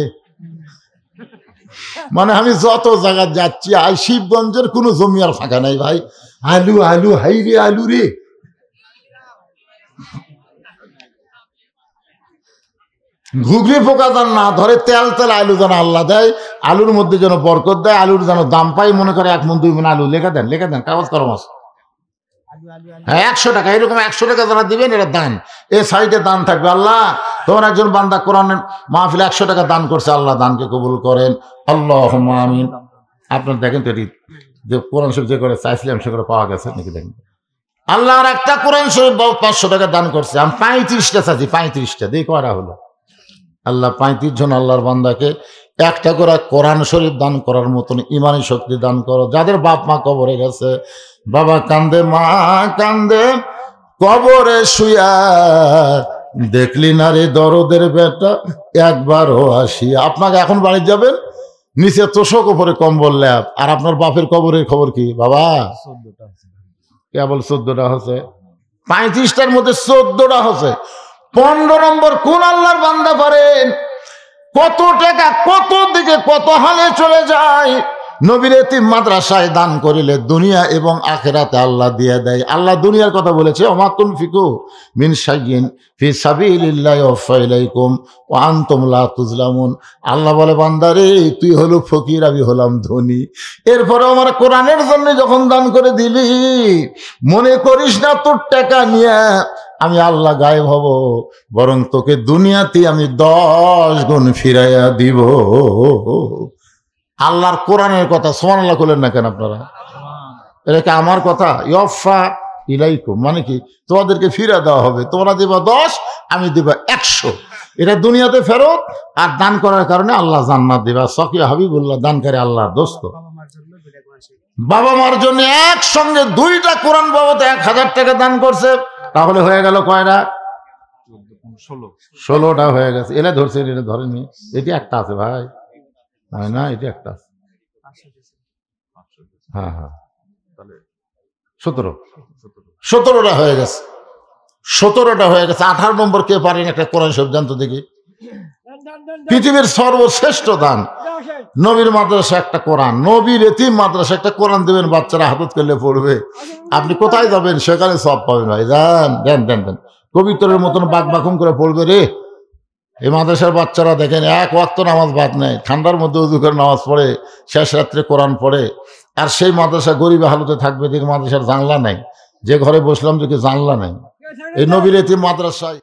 মানে আমি যত জায়গায় যাচ্ছি, শিবগঞ্জের কোনো জমি আর ফাঁকা নাই ভাই, আলু আলু, হাই রে আলু রে। ঘুগলি পোকা যেন না ধরে, তেল তেল আলু যেন আল্লাহ দেয়, আলুর মধ্যে যেন বরকত দেয়, আলুর যেন দাম পাই। মনে করে 1 মণ 2 মণ আলু লেখা দেন, কাগজ কলম আছে। হ্যাঁ, 100 টাকা, এরকম 100 টাকা যারা দিবেন এটা দান। এই সাইডে দান থাকবে, আল্লাহ তোমার একজন বান্দা কোরআনের মাহফিলে 100 টাকা দান করছে, আল্লাহ দানকে কবুল করেন, আল্লাহুম্মা আমিন। আপনার দেখেন তো, এটি যে কোরআন শরীফ যে করে চাইছিলাম সে করে পাওয়া গেছে নাকি দেখেন। আল্লাহর একটা কোরআন শরীফ 500 টাকা দান করছে, আমি 35টা চাচ্ছি, 35টা দিয়ে করা হলো। আল্লাহ 35 জন আল্লাহর বান্দাকে একটা করে কোরআন শরীফ দান করার মতন ইমানি শক্তি দান করো। যাদের বাপ মা কবরে গেছে, বাবা কান্দে, মা কান্দে, কবরে শুয়া, দেখলি না রে দরদের বেটা একবারও আসি। আপনাকে এখন বাড়ি যাবেন, নিচে তোষক, উপরে কম্বল ল্যাপ, আর আপনার বাপের কবরের খবর কি বাবা? কেবল 14টা হচ্ছে, 35টার মধ্যে 14টা হচ্ছে। 15 নম্বর কোন আল্লাহর বান্দা পারেন? কত টাকা কত দিকে কত হালে চলে যায়। নবীর এতিম মাদ্রাসায় দান করিলে দুনিয়া এবং আখিরাতে আল্লাহ দিয়ে দেয়। আল্লাহ দুনিয়ার কথা বলেছে, ওমা তুনফিকু মিন শাইইন ফি সাবিলিল্লাহি ওয়াফা ইলাইকুম ওয়া আনতুম লা তুজলামুন। আল্লাহ বলে, বান্দারে তুই হলো ফকির, আমি হলাম ধনী, এরপরে আমার কোরআনের জন্য যখন দান করে দিলি, মনে করিস না তোর টাকা নিয়ে আমি আল্লাহ গায়েব হব, বরং তোকে দুনিয়াতে আমি 10 গুণ ফিরাইয়া দিব। আল্লাহর কোরআনের কথা, সুবহানাল্লাহ বলেন না কেন আপনারা? এটা কি আমার কথা? ইউফা ইলাইকুম মানে কি? তোমাদেরকে ফিরা দেওয়া হবে, তোমরা দিবা 10, আমি দিবা 100। এটা দুনিয়াতে ফেরত, আর দান করার কারণে আল্লাহ জান্নাত দিবা। সকিয়া হাবিবুল্লাহ দানকারী আল্লাহর দোস্ত। বাবা মার জন্য একসঙ্গে 2টা কোরআন বাবদ 1000 টাকা দান করছে, তাহলে হয়ে গেল কয়টা? 16টা হয়ে গেছে। এলে ধরছে, এটা ধরেনি, এটি একটা আছে ভাই, না এটি একটা আছে। হ্যাঁ হ্যাঁ, 17টা হয়ে গেছে। 17টা হয়ে গেছে। 18 নম্বর কে পারেন একটা কোরআন শরীফ জানতো দেখি? পৃথিবীর সর্বশ্রেষ্ঠ দান নবীর মাদ্রাসা একটা কোরআন, নবীর এতিম মাদ্রাসা একটা কোরআন দেবেন, বাচ্চারা হাতত করলে পড়বে। আপনি কোথায় যাবেন? সেখানে সব পাবেন ভাই। দেন দেন দেন দেন, কবিতরের মতন বাক বাকুম করে পড়বে রে। এই মাদ্রাসার বাচ্চারা দেখেন, 1 ওয়াক্ত নামাজ বাদ নেয়, ঠান্ডার মধ্যে উজু করে নামাজ পড়ে, শেষ রাত্রে কোরআন পড়ে। আর সেই মাদ্রাসা গরিব হালতে থাকবে, দেখে মাদ্রাসার জানলা নাই, যে ঘরে বসলাম দেখে জানলা নাই। এই নবীর এতিম মাদ্রাসায়